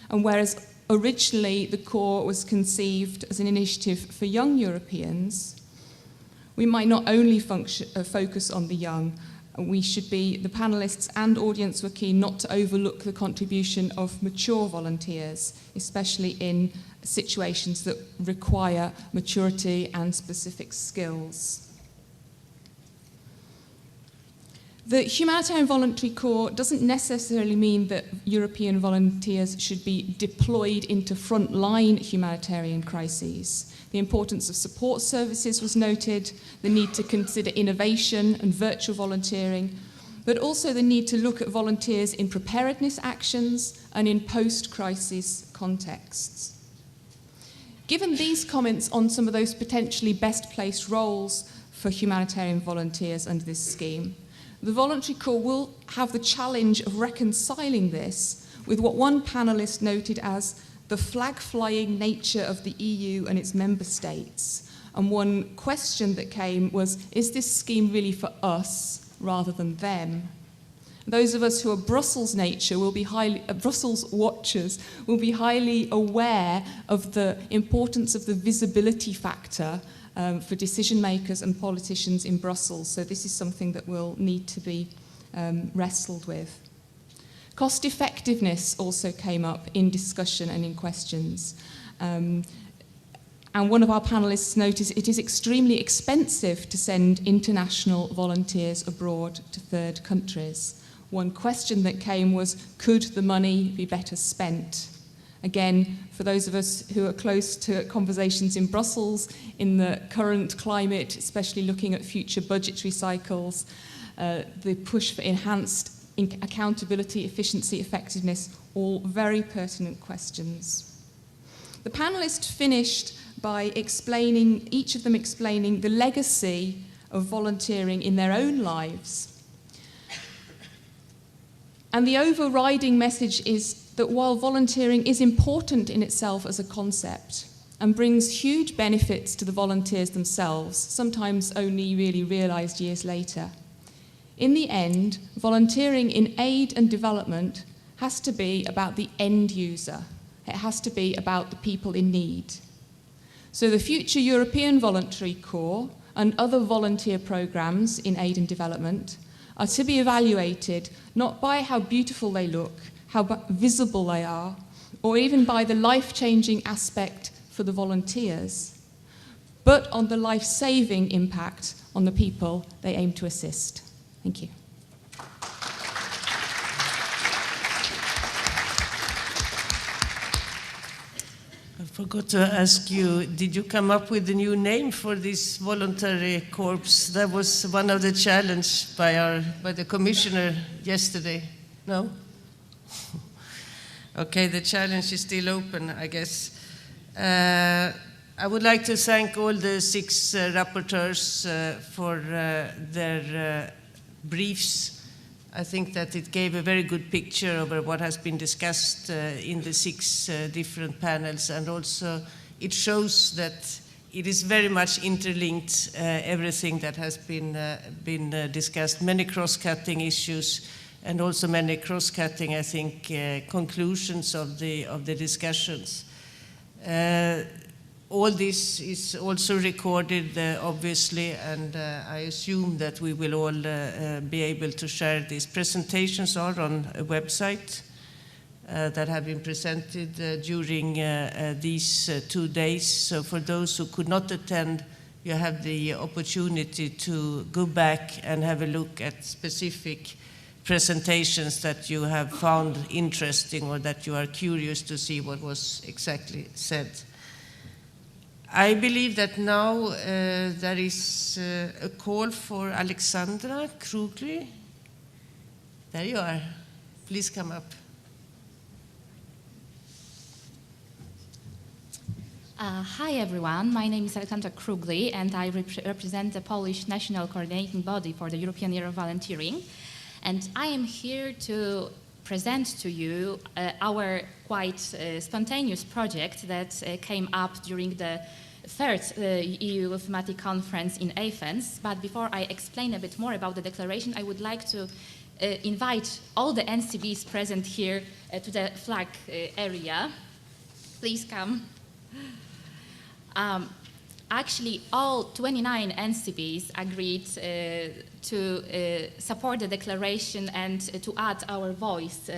And whereas originally the Corps was conceived as an initiative for young Europeans, we might not only focus on the young. The panelists and audience were keen not to overlook the contribution of mature volunteers, especially in situations that require maturity and specific skills. The Humanitarian Voluntary Corps doesn't necessarily mean that European volunteers should be deployed into frontline humanitarian crises. The importance of support services was noted, the need to consider innovation and virtual volunteering, but also the need to look at volunteers in preparedness actions and in post-crisis contexts. Given these comments on some of those potentially best placed roles for humanitarian volunteers under this scheme, the Voluntary Corps will have the challenge of reconciling this with what one panellist noted as the flag-flying nature of the EU and its member states. And one question that came was, is this scheme really for us rather than them? Those of us who are Brussels Brussels watchers will be highly aware of the importance of the visibility factor for decision makers and politicians in Brussels. So this is something that will need to be wrestled with. Cost effectiveness also came up in discussion and in questions. And one of our panelists noticed it is extremely expensive to send international volunteers abroad to third countries. One question that came was, could the money be better spent? Again, for those of us who are close to conversations in Brussels, in the current climate, especially looking at future budgetary cycles, the push for enhanced accountability, efficiency, effectiveness, all very pertinent questions. The panelists finished by explaining, each of them explaining the legacy of volunteering in their own lives. And the overriding message is that while volunteering is important in itself as a concept and brings huge benefits to the volunteers themselves, sometimes only really realised years later, in the end, volunteering in aid and development has to be about the end user. It has to be about the people in need. So the future European Voluntary Corps and other volunteer programmes in aid and development are to be evaluated not by how beautiful they look, how visible they are, or even by the life-changing aspect for the volunteers, but on the life-saving impact on the people they aim to assist. Thank you. I forgot to ask you, did you come up with a new name for this voluntary corps? That was one of the challenges by the commissioner yesterday. No? Okay, the challenge is still open, I guess. I would like to thank all the 6 rapporteurs for their briefs. I think that it gave a very good picture of what has been discussed in the 6 different panels, and also it shows that it is very much interlinked, everything that has been discussed, many cross-cutting issues, and also many cross-cutting, I think, conclusions of the discussions. All this is also recorded, obviously, and I assume that we will all be able to share these. Presentations are on a website that have been presented during these 2 days. So for those who could not attend, you have the opportunity to go back and have a look at specific presentations that you have found interesting or that you are curious to see what was exactly said. I believe that now there is a call for Alexandra Krugli. There you are. Please come up. Hi everyone, my name is Alexandra Krugli and I represent the Polish National Coordinating Body for the European Year of Volunteering. And I am here to present to you our quite spontaneous project that came up during the 3rd EU Thematic Conference in Athens. But before I explain a bit more about the declaration, I would like to invite all the NCBs present here to the flag area. Please come. Actually, all 29 NCBs agreed to support the declaration and to add our voice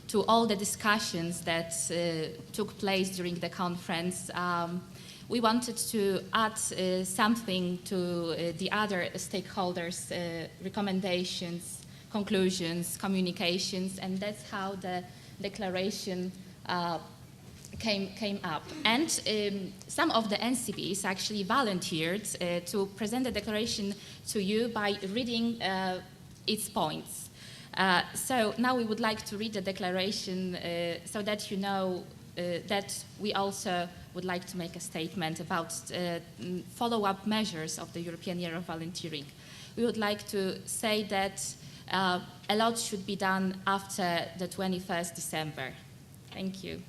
to all the discussions that took place during the conference. We wanted to add something to the other stakeholders' recommendations, conclusions, communications, and that's how the declaration came up. And some of the NCBs actually volunteered to present the declaration to you by reading its points. So now we would like to read the declaration so that you know that we also would like to make a statement about follow-up measures of the European Year of Volunteering. We would like to say that a lot should be done after the 21st December. Thank you.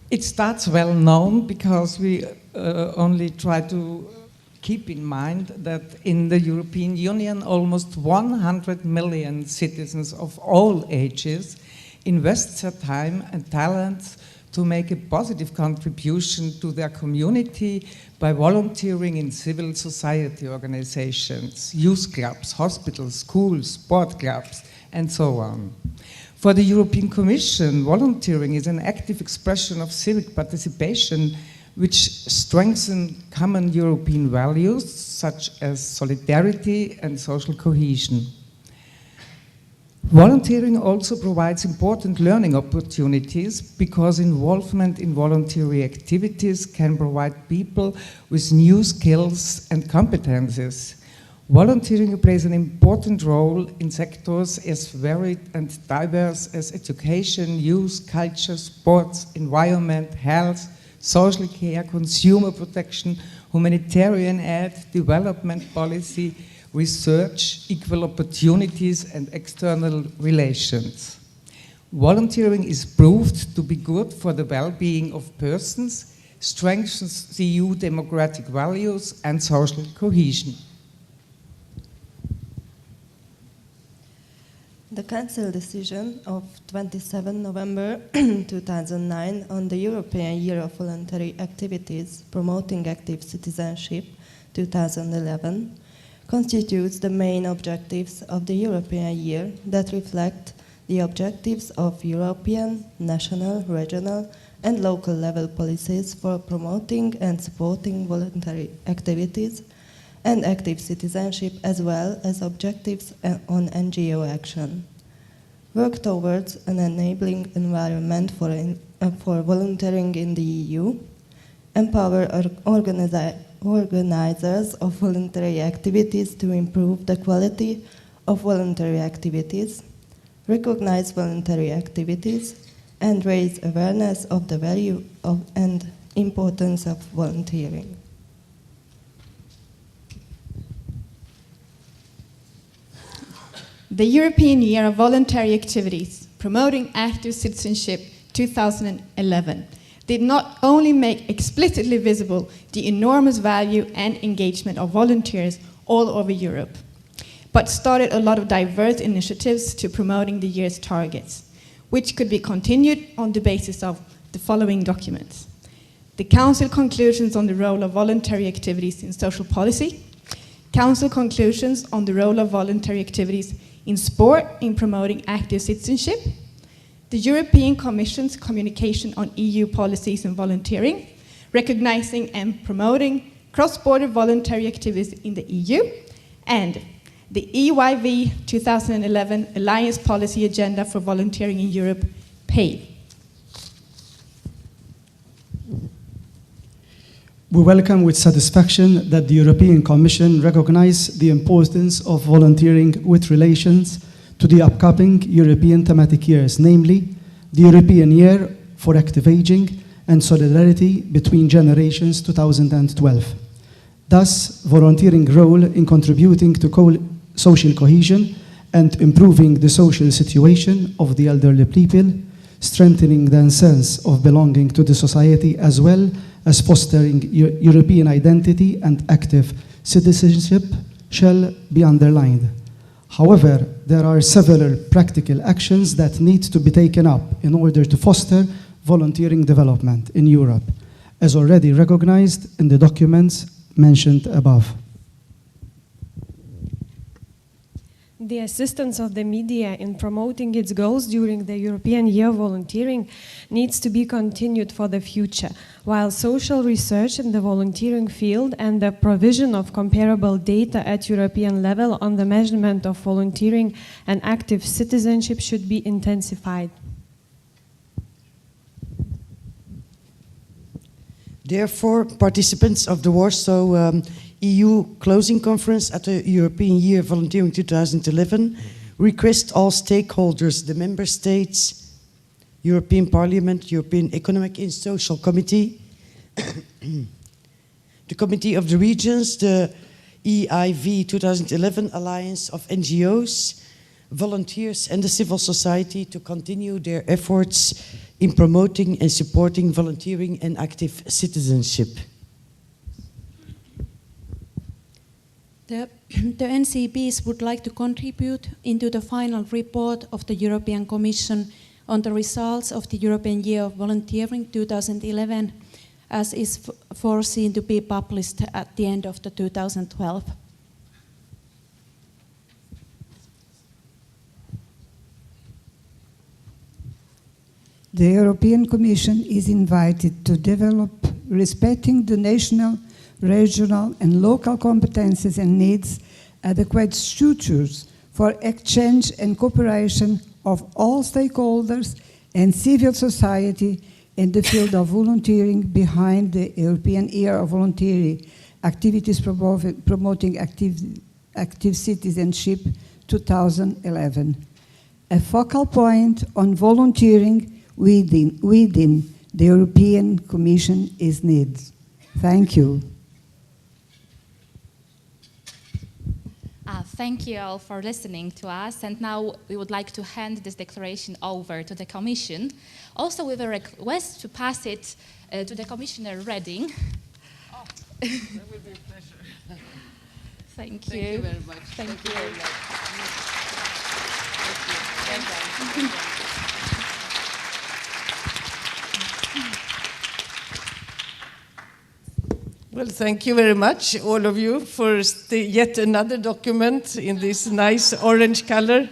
It starts well known because we only try to keep in mind that in the European Union almost 100 million citizens of all ages invest their time and talents to make a positive contribution to their community by volunteering in civil society organizations, youth clubs, hospitals, schools, sport clubs, and so on. For the European Commission, volunteering is an active expression of civic participation which strengthen common European values such as solidarity and social cohesion. Volunteering also provides important learning opportunities because involvement in voluntary activities can provide people with new skills and competences. Volunteering plays an important role in sectors as varied and diverse as education, youth, culture, sports, environment, health, social care, consumer protection, humanitarian aid, development policy, research, equal opportunities, and external relations. Volunteering is proved to be good for the well-being of persons, strengthens the EU democratic values and social cohesion. The Council decision of 27 November 2009 on the European Year of Voluntary Activities Promoting Active Citizenship 2011 constitutes the main objectives of the European year that reflect the objectives of European, national, regional, and local level policies for promoting and supporting voluntary activities and active citizenship, as well as objectives on NGO action. Work towards an enabling environment for volunteering in the EU, empower organizers of voluntary activities to improve the quality of voluntary activities, recognize voluntary activities, and raise awareness of the value and importance of volunteering. The European Year of Voluntary Activities Promoting Active Citizenship 2011 did not only make explicitly visible the enormous value and engagement of volunteers all over Europe, but started a lot of diverse initiatives to promoting the year's targets, which could be continued on the basis of the following documents: the Council conclusions on the role of voluntary activities in social policy, Council conclusions on the role of voluntary activities in sport in promoting active citizenship, the European Commission's communication on EU policies and volunteering, recognizing and promoting cross-border voluntary activities in the EU, and the EYV 2011 Alliance Policy Agenda for Volunteering in Europe, PAVE. We welcome with satisfaction that the European Commission recognized the importance of volunteering with relations to the upcoming European thematic years, namely the European Year for Active Aging and Solidarity Between Generations 2012. Thus, volunteering role in contributing to social cohesion and improving the social situation of the elderly people, strengthening their sense of belonging to the society, as well as fostering European identity and active citizenship shall be underlined. However, there are several practical actions that need to be taken up in order to foster volunteering development in Europe, as already recognized in the documents mentioned above. The assistance of the media in promoting its goals during the European Year of Volunteering needs to be continued for the future, while social research in the volunteering field and the provision of comparable data at European level on the measurement of volunteering and active citizenship should be intensified. Therefore, participants of the Warsaw EU Closing Conference at the European Year of Volunteering 2011 request all stakeholders, the Member States, European Parliament, European Economic and Social Committee, the Committee of the Regions, the EIV 2011 Alliance of NGOs, volunteers and the civil society to continue their efforts in promoting and supporting volunteering and active citizenship. The NCBs would like to contribute into the final report of the European Commission on the results of the European Year of Volunteering 2011, as is foreseen to be published at the end of the 2012. The European Commission is invited to develop, respecting the national, regional and local competences and needs, adequate structures for exchange and cooperation of all stakeholders and civil society in the field of volunteering behind the European Year of Volunteering Activities Promoting Active Citizenship 2011. A focal point on volunteering within the European Commission is needed. Thank you. Thank you all for listening to us, and now we would like to hand this declaration over to the Commission, also with a request to pass it to the Commissioner Reding. Oh, that will be a pleasure. Thank you. Thank you very much. Thank you. Very much. Thank you. Well, thank you very much, all of you, for yet another document in this nice orange color.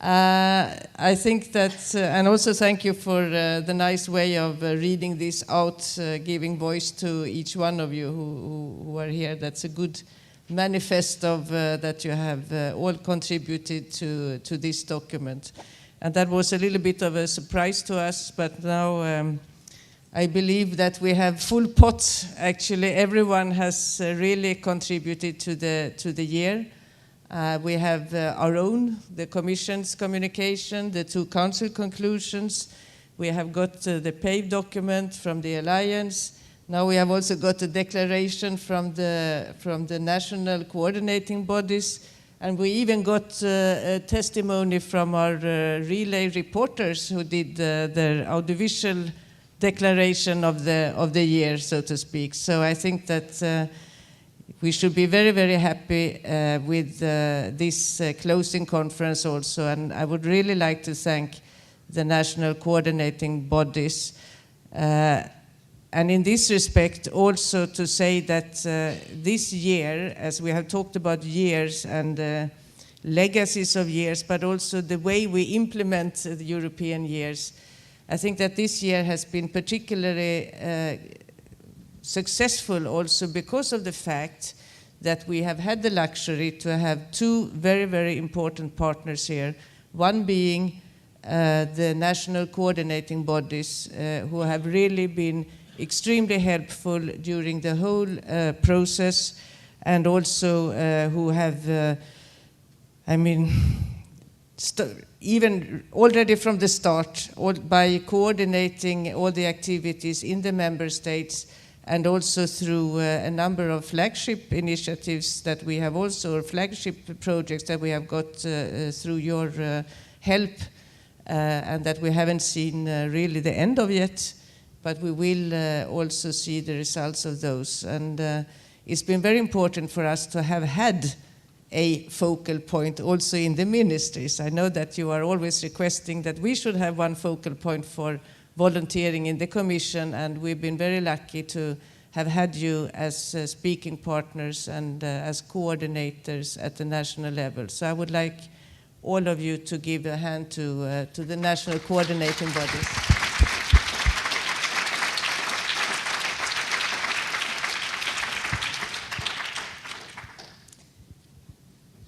I think that, and also thank you for the nice way of reading this out, giving voice to each one of you who are here. That's a good manifest of that you have all contributed to this document. And that was a little bit of a surprise to us, but now I believe that we have full pot. Actually, everyone has really contributed to the year. We have our own, the Commission's communication, the 2 Council conclusions. We have got the PAVE document from the Alliance. Now we have also got a declaration from the national coordinating bodies, and we even got a testimony from our relay reporters who did their audiovisual declaration of the year, so to speak. So I think that we should be very, very happy with this closing conference also, and I would really like to thank the national coordinating bodies. And in this respect, also to say that this year, as we have talked about years and legacies of years, but also the way we implement the European years, I think that this year has been particularly successful also because of the fact that we have had the luxury to have 2 very, very important partners here, one being the national coordinating bodies who have really been extremely helpful during the whole process, and also who have, even already from the start, by coordinating all the activities in the member states, and also through a number of flagship initiatives that we have also, or flagship projects that we have got through your help, and that we haven't seen really the end of yet, but we will also see the results of those. And it's been very important for us to have had a focal point also in the ministries. I know that you are always requesting that we should have one focal point for volunteering in the Commission, and we've been very lucky to have had you as speaking partners and as coordinators at the national level. So I would like all of you to give a hand to the national coordinating bodies.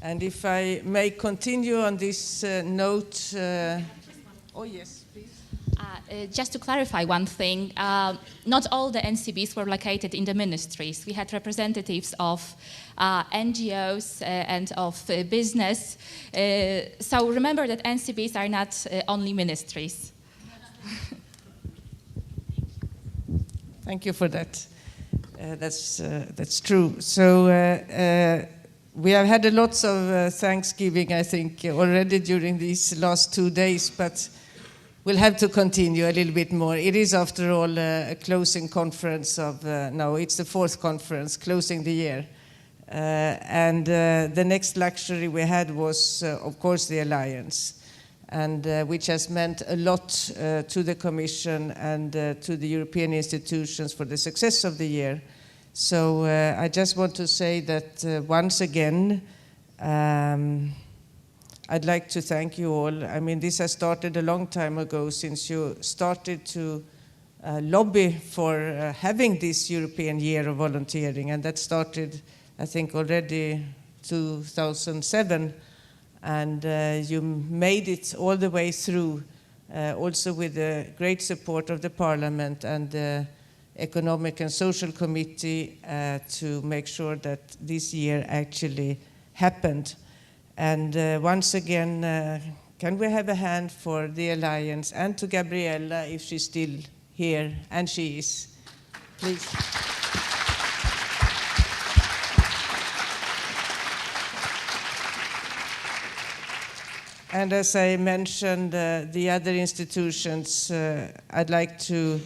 And if I may continue on this note, oh yes, please. Just to clarify one thing, not all the NCBs were located in the ministries. We had representatives of NGOs and of business. So remember that NCBs are not only ministries. Thank you for that. That's true. So we have had lots of Thanksgiving, I think, already during these last 2 days, but we'll have to continue a little bit more. It is, after all, a closing conference of, no, it's the 4th conference, closing the year. And the next luxury we had was, of course, the Alliance, and which has meant a lot to the Commission and to the European institutions for the success of the year. So I just want to say that once again, I'd like to thank you all. I mean, this has started a long time ago, since you started to lobby for having this European Year of Volunteering, and that started, I think, already 2007. And you made it all the way through, also with the great support of the Parliament and the Economic and Social Committee to make sure that this year actually happened. And once again, can we have a hand for the Alliance and to Gabriella, if she's still here, and she is, please. And as I mentioned, the other institutions, I'd like to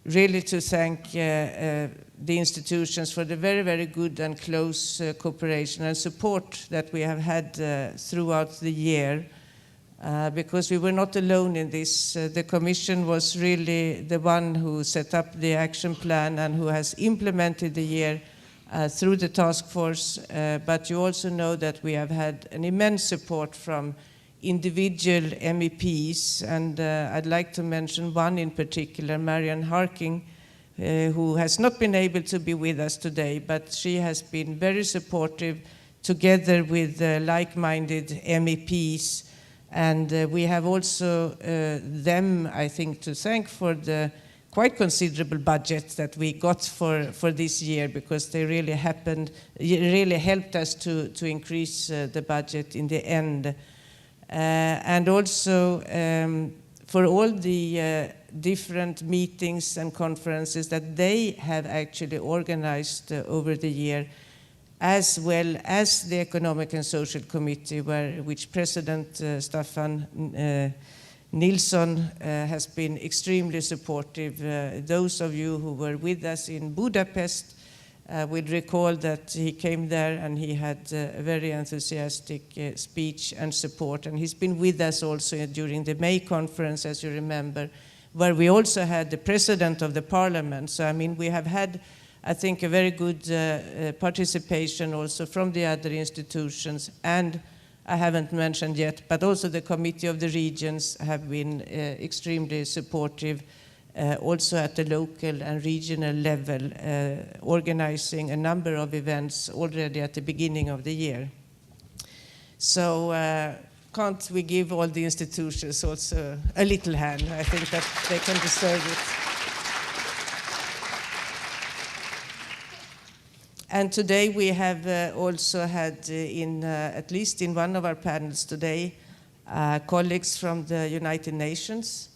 really to thank the institutions for the very, very good and close cooperation and support that we have had throughout the year, because we were not alone in this. The Commission was really the one who set up the action plan and who has implemented the year through the task force, but you also know that we have had an immense support from individual MEPs, and I'd like to mention one in particular, Marianne Harking, who has not been able to be with us today, but she has been very supportive together with like-minded MEPs, and we have also them, I think, to thank for the quite considerable budget that we got for this year, because they really helped us to increase the budget in the end. And also for all the different meetings and conferences that they have actually organized over the year, as well as the Economic and Social Committee, which President Staffan Nilsson has been extremely supportive. Those of you who were with us in Budapest will recall that he came there and he had a very enthusiastic speech and support. And he's been with us also during the May conference, as you remember, where we also had the President of the Parliament. So, I mean, we have had, I think, a very good participation also from the other institutions, and I haven't mentioned yet, but also the Committee of the Regions have been extremely supportive, also at the local and regional level, organizing a number of events already at the beginning of the year. So can't we give all the institutions also a little hand? I think that they can deserve it. And today we have also had, at least in one of our panels today, colleagues from the United Nations.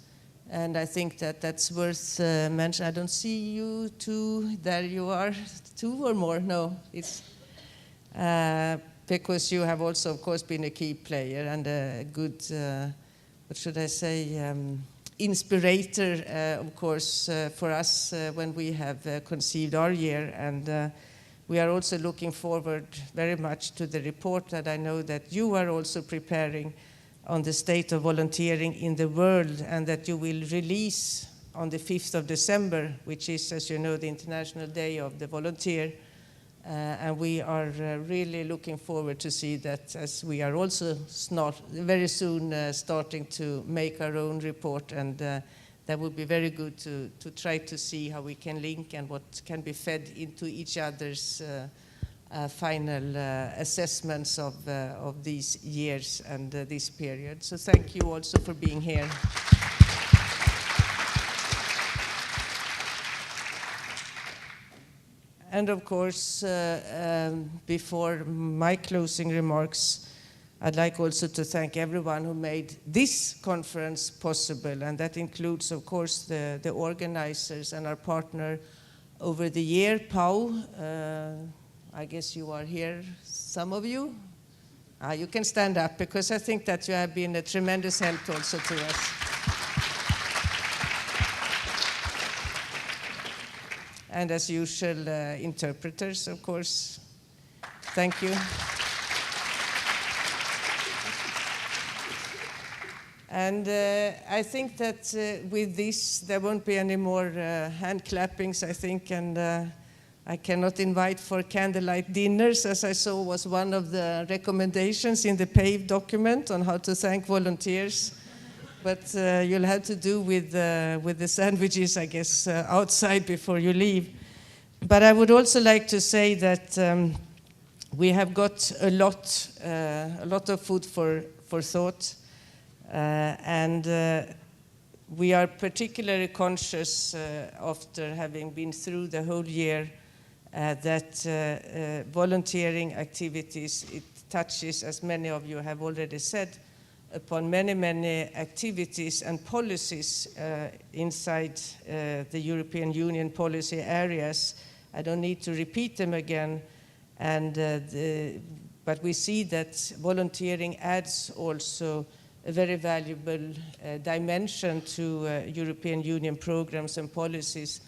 And I think that that's worth mentioning. I don't see you two. There you are. Two or more? No, it's because you have also, of course, been a key player and a good, what should I say, inspirator, of course, for us when we have conceived our year. And we are also looking forward very much to the report that I know that you are also preparing on the state of volunteering in the world, and that you will release on the 5th of December, which is, as you know, the International Day of the Volunteer. And we are really looking forward to see that, as we are also very soon starting to make our own report, and that would be very good to try to see how we can link and what can be fed into each other's final assessments of these years and this period. So thank you also for being here. And of course, before my closing remarks, I'd like also to thank everyone who made this conference possible, and that includes, of course, the organizers and our partner over the year, PAU. I guess you are here, some of you. You can stand up, because I think that you have been a tremendous help also to us. And as usual, interpreters, of course. Thank you. And I think that with this, there won't be any more hand clappings, I think, and I cannot invite for candlelight dinners, as I saw was one of the recommendations in the PAVE document on how to thank volunteers. But you'll have to do with the sandwiches, I guess, outside before you leave. But I would also like to say that we have got a lot of food for thought, and we are particularly conscious after having been through the whole year that volunteering activities, it touches, as many of you have already said, upon many, many activities and policies inside the European Union policy areas. I don't need to repeat them again, but we see that volunteering adds also a very valuable dimension to European Union programs and policies.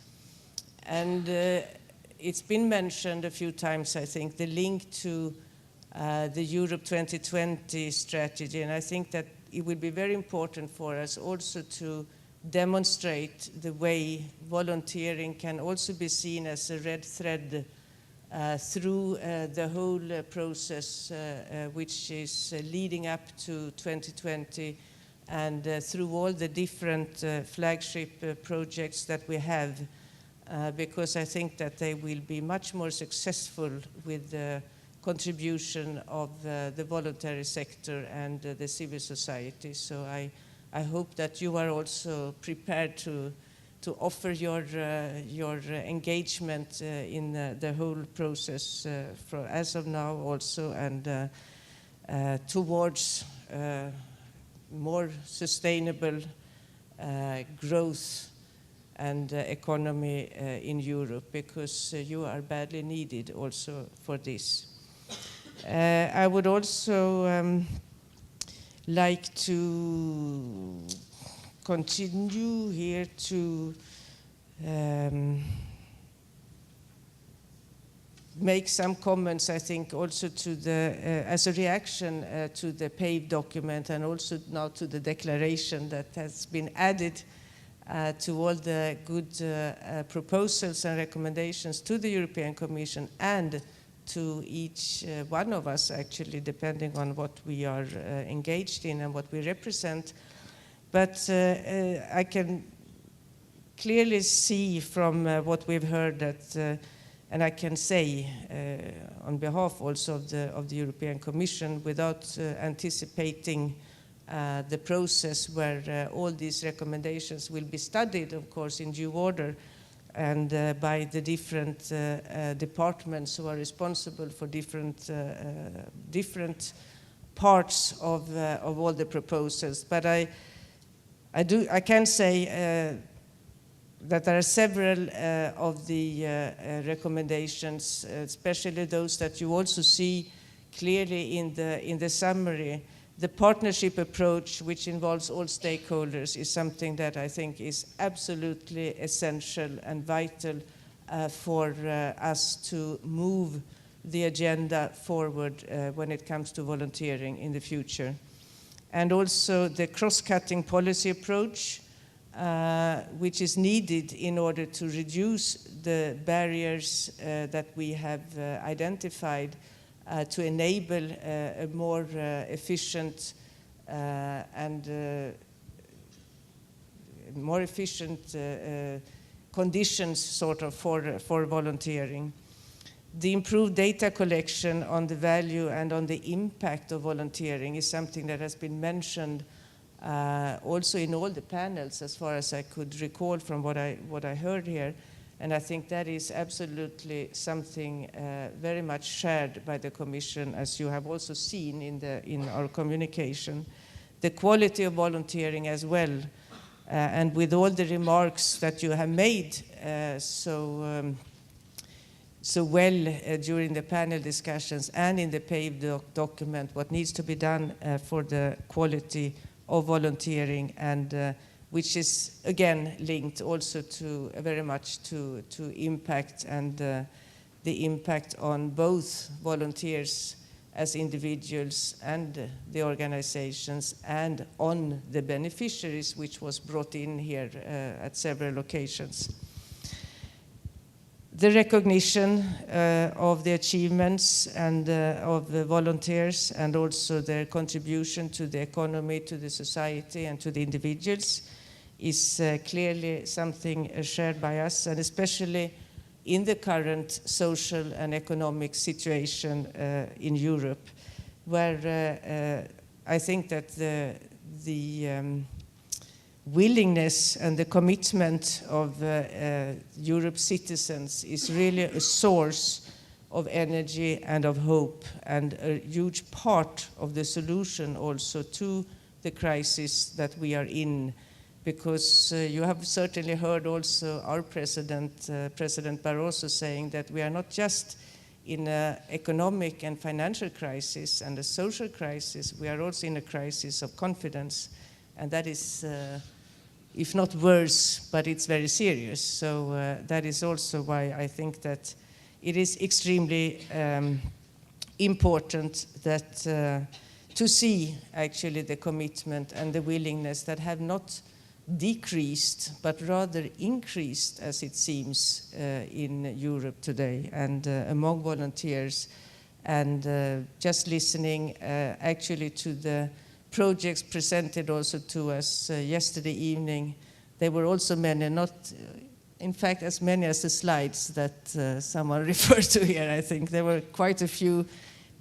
And it's been mentioned a few times, I think, the link to the Europe 2020 strategy, and I think that it will be very important for us also to demonstrate the way volunteering can also be seen as a red thread through the whole process which is leading up to 2020, and through all the different flagship projects that we have, because I think that they will be much more successful with the contribution of the voluntary sector and the civil society. So I hope that you are also prepared to offer your engagement in the whole process as of now also, and towards more sustainable growth and economy in Europe, because you are badly needed also for this. I would also like to continue here to make some comments, I think, also to the, as a reaction to the PAVE document, and also now to the declaration that has been added to all the good proposals and recommendations to the European Commission and to each one of us, actually, depending on what we are engaged in and what we represent. But I can clearly see from what we've heard that, and I can say on behalf also of the European Commission, without anticipating the process where all these recommendations will be studied, of course, in due order, and by the different departments who are responsible for different parts of all the proposals. But I can say that there are several of the recommendations, especially those that you also see clearly in the summary. The partnership approach, which involves all stakeholders, is something that I think is absolutely essential and vital for us to move the agenda forward when it comes to volunteering in the future. And also the cross-cutting policy approach, which is needed in order to reduce the barriers that we have identified to enable a more efficient conditions sort of for volunteering. The improved data collection on the value and on the impact of volunteering is something that has been mentioned also in all the panels, as far as I could recall from what I heard here. And I think that is absolutely something very much shared by the Commission, as you have also seen in our communication. The quality of volunteering as well, and with all the remarks that you have made so well during the panel discussions and in the PAVE document, what needs to be done for the quality of volunteering, and which is again linked also to very much to impact, and the impact on both volunteers as individuals and the organizations, and on the beneficiaries, which was brought in here at several occasions. The recognition of the achievements and of the volunteers, and also their contribution to the economy, to the society, and to the individuals is clearly something shared by us, and especially in the current social and economic situation in Europe, where I think that the willingness and the commitment of Europe's citizens is really a source of energy and of hope, and a huge part of the solution also to the crisis that we are in. Because you have certainly heard also our President Barroso, saying that we are not just in an economic and financial crisis and a social crisis, we are also in a crisis of confidence. And that is, if not worse, but it's very serious. So that is also why I think that it is extremely important that to see actually the commitment and the willingness that have not decreased, but rather increased, as it seems, in Europe today, and among volunteers. And just listening actually to the projects presented also to us yesterday evening, there were also many, not in fact as many as the slides that someone referred to here. I think there were quite a few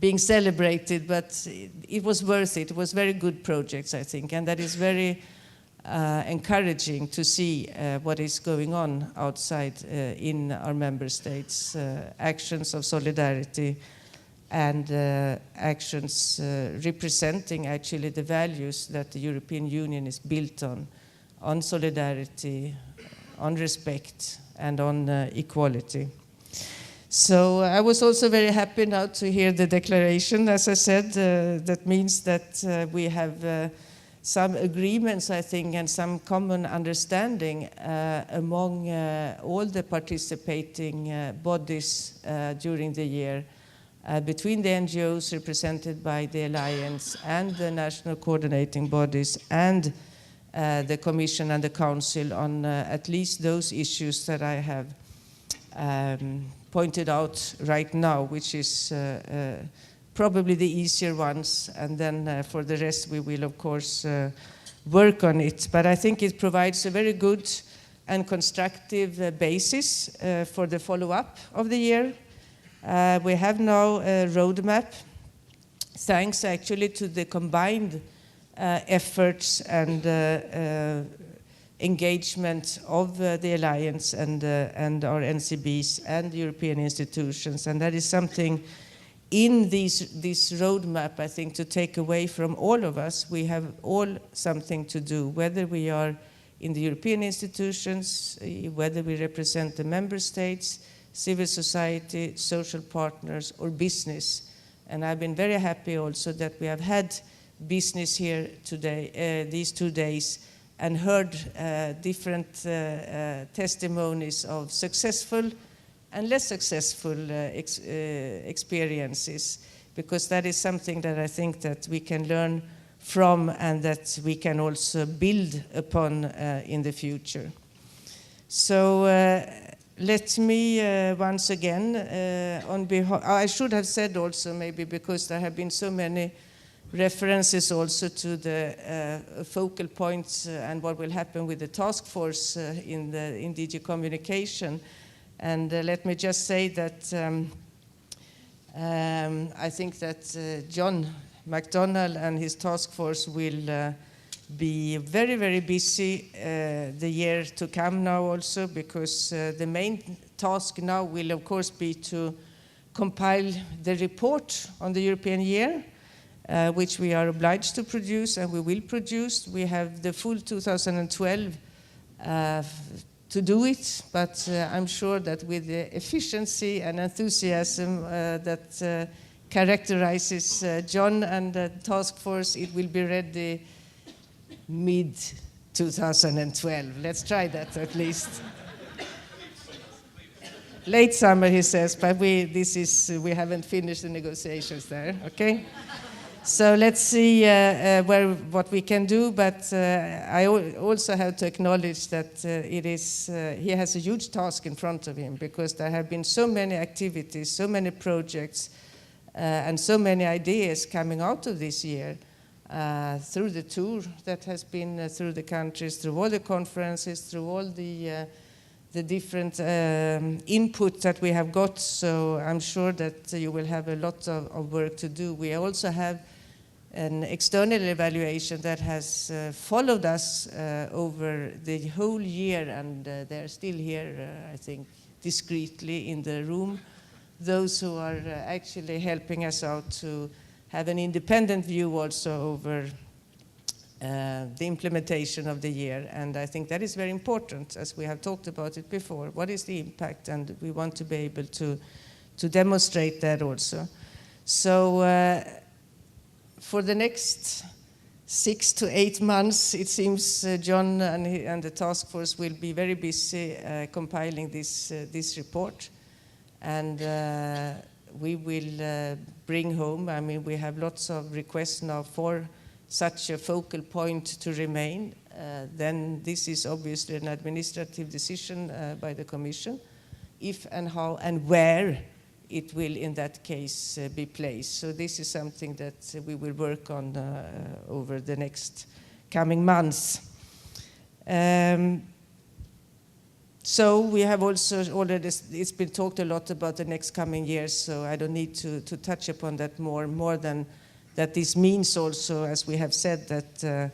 being celebrated, but it was worth it. It was very good projects, I think, and that is very encouraging to see what is going on outside in our member states, actions of solidarity and actions representing actually the values that the European Union is built on solidarity, on respect, and on equality. So I was also very happy now to hear the declaration. As I said, that means that we have some agreements, I think, and some common understanding among all the participating bodies during the year, between the NGOs represented by the Alliance and the national coordinating bodies and the Commission and the Council on at least those issues that I have pointed out right now, which is probably the easier ones, and then for the rest we will of course work on it. But I think it provides a very good and constructive basis for the follow-up of the year. We have now a roadmap, thanks actually to the combined efforts and engagement of the Alliance and our NCBs and the European institutions, and that is something in this roadmap, I think, to take away from all of us. We have all something to do, whether we are in the European institutions, whether we represent the member states, civil society, social partners, or business. And I've been very happy also that we have had business here today, these 2 days, and heard different testimonies of successful and less successful experiences, because that is something that I think that we can learn from and that we can also build upon in the future. So let me once again, on behalf, I should have said also maybe, because there have been so many references also to the focal points and what will happen with the task force in DG Communication. And let me just say that I think that John McDonnell and his task force will be very, very busy the year to come now also, because the main task now will of course be to compile the report on the European year, which we are obliged to produce, and we will produce. We have the full 2012 to do it, but I'm sure that with the efficiency and enthusiasm that characterizes John and the task force, it will be ready mid-2012. Let's try that at least. Late summer, he says, but we haven't finished the negotiations there, okay? So let's see what we can do, but I also have to acknowledge that he has a huge task in front of him, because there have been so many activities, so many projects, and so many ideas coming out of this year through the tour that has been through the countries, through all the conferences, through all the the different input that we have got, so I'm sure that you will have a lot of work to do. We also have an external evaluation that has followed us over the whole year, and they're still here, I think, discreetly in the room. Those who are actually helping us out to have an independent view also over the implementation of the year, and I think that is very important, as we have talked about it before. What is the impact? And we want to be able to demonstrate that also. So for the next 6 to 8 months, it seems John and the task force will be very busy compiling this report, and we will bring home, I mean, we have lots of requests now for such a focal point to remain. Then this is obviously an administrative decision by the Commission, if and how and where it will in that case be placed. So this is something that we will work on over the next coming months. So we have also already, it's been talked a lot about the next coming years, so I don't need to touch upon that more than that this means also, as we have said, that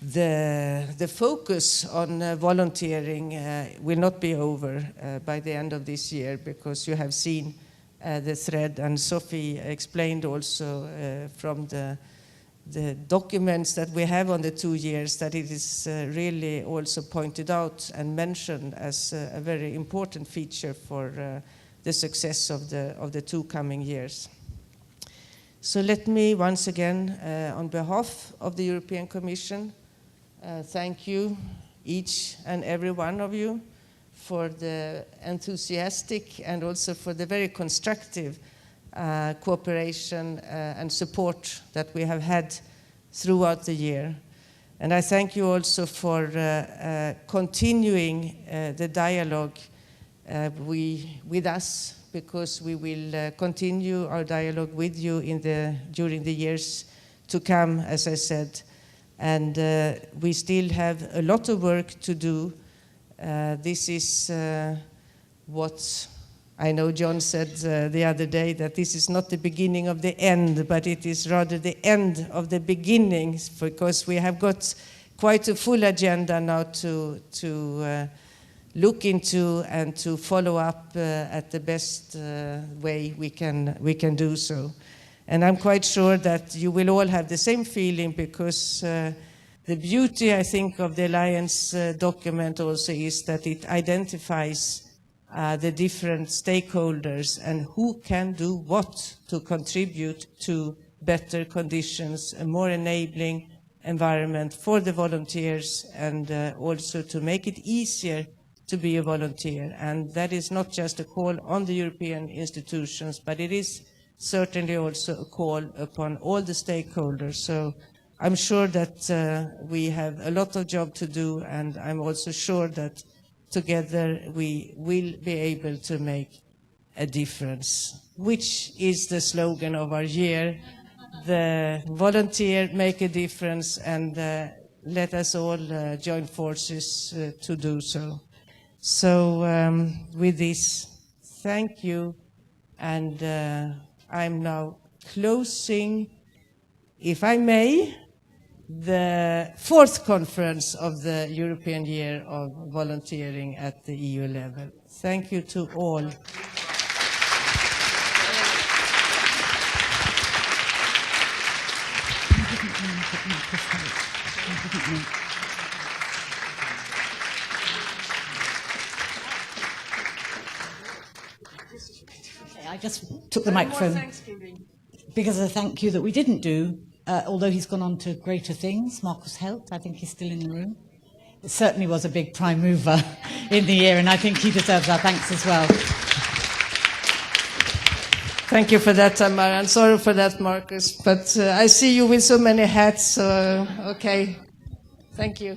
the focus on volunteering will not be over by the end of this year, because you have seen the thread, and Sophie explained also from the documents that we have on the 2 years that it is really also pointed out and mentioned as a very important feature for the success of the 2 coming years. So let me once again, on behalf of the European Commission, thank you, each and every one of you, for the enthusiastic and also for the very constructive cooperation and support that we have had throughout the year. And I thank you also for continuing the dialogue with us, because we will continue our dialogue with you during the years to come, as I said. And we still have a lot of work to do. This is what I know John said the other day, that this is not the beginning of the end, but it is rather the end of the beginnings, because we have got quite a full agenda now to look into and to follow up at the best way we can do so. And I'm quite sure that you will all have the same feeling, because the beauty, I think, of the Alliance document also is that it identifies the different stakeholders and who can do what to contribute to better conditions, a more enabling environment for the volunteers, and also to make it easier to be a volunteer. And that is not just a call on the European institutions, but it is certainly also a call upon all the stakeholders. So I'm sure that we have a lot of job to do, and I'm also sure that together we will be able to make a difference, which is the slogan of our year. The volunteer make a difference, and let us all join forces to do so. So with this, thank you, and I'm now closing, if I may, the 4th conference of the European Year of Volunteering at the EU level. Thank you to all. I just took the microphone because of the thank you that we didn't do, although he's gone on to greater things. Markus Helt, I think he's still in the room. It certainly was a big prime mover in the year, and I think he deserves our thanks as well. Thank you for that, Tamara, and sorry for that, Marcus. But I see you with so many hats, so okay. Thank you.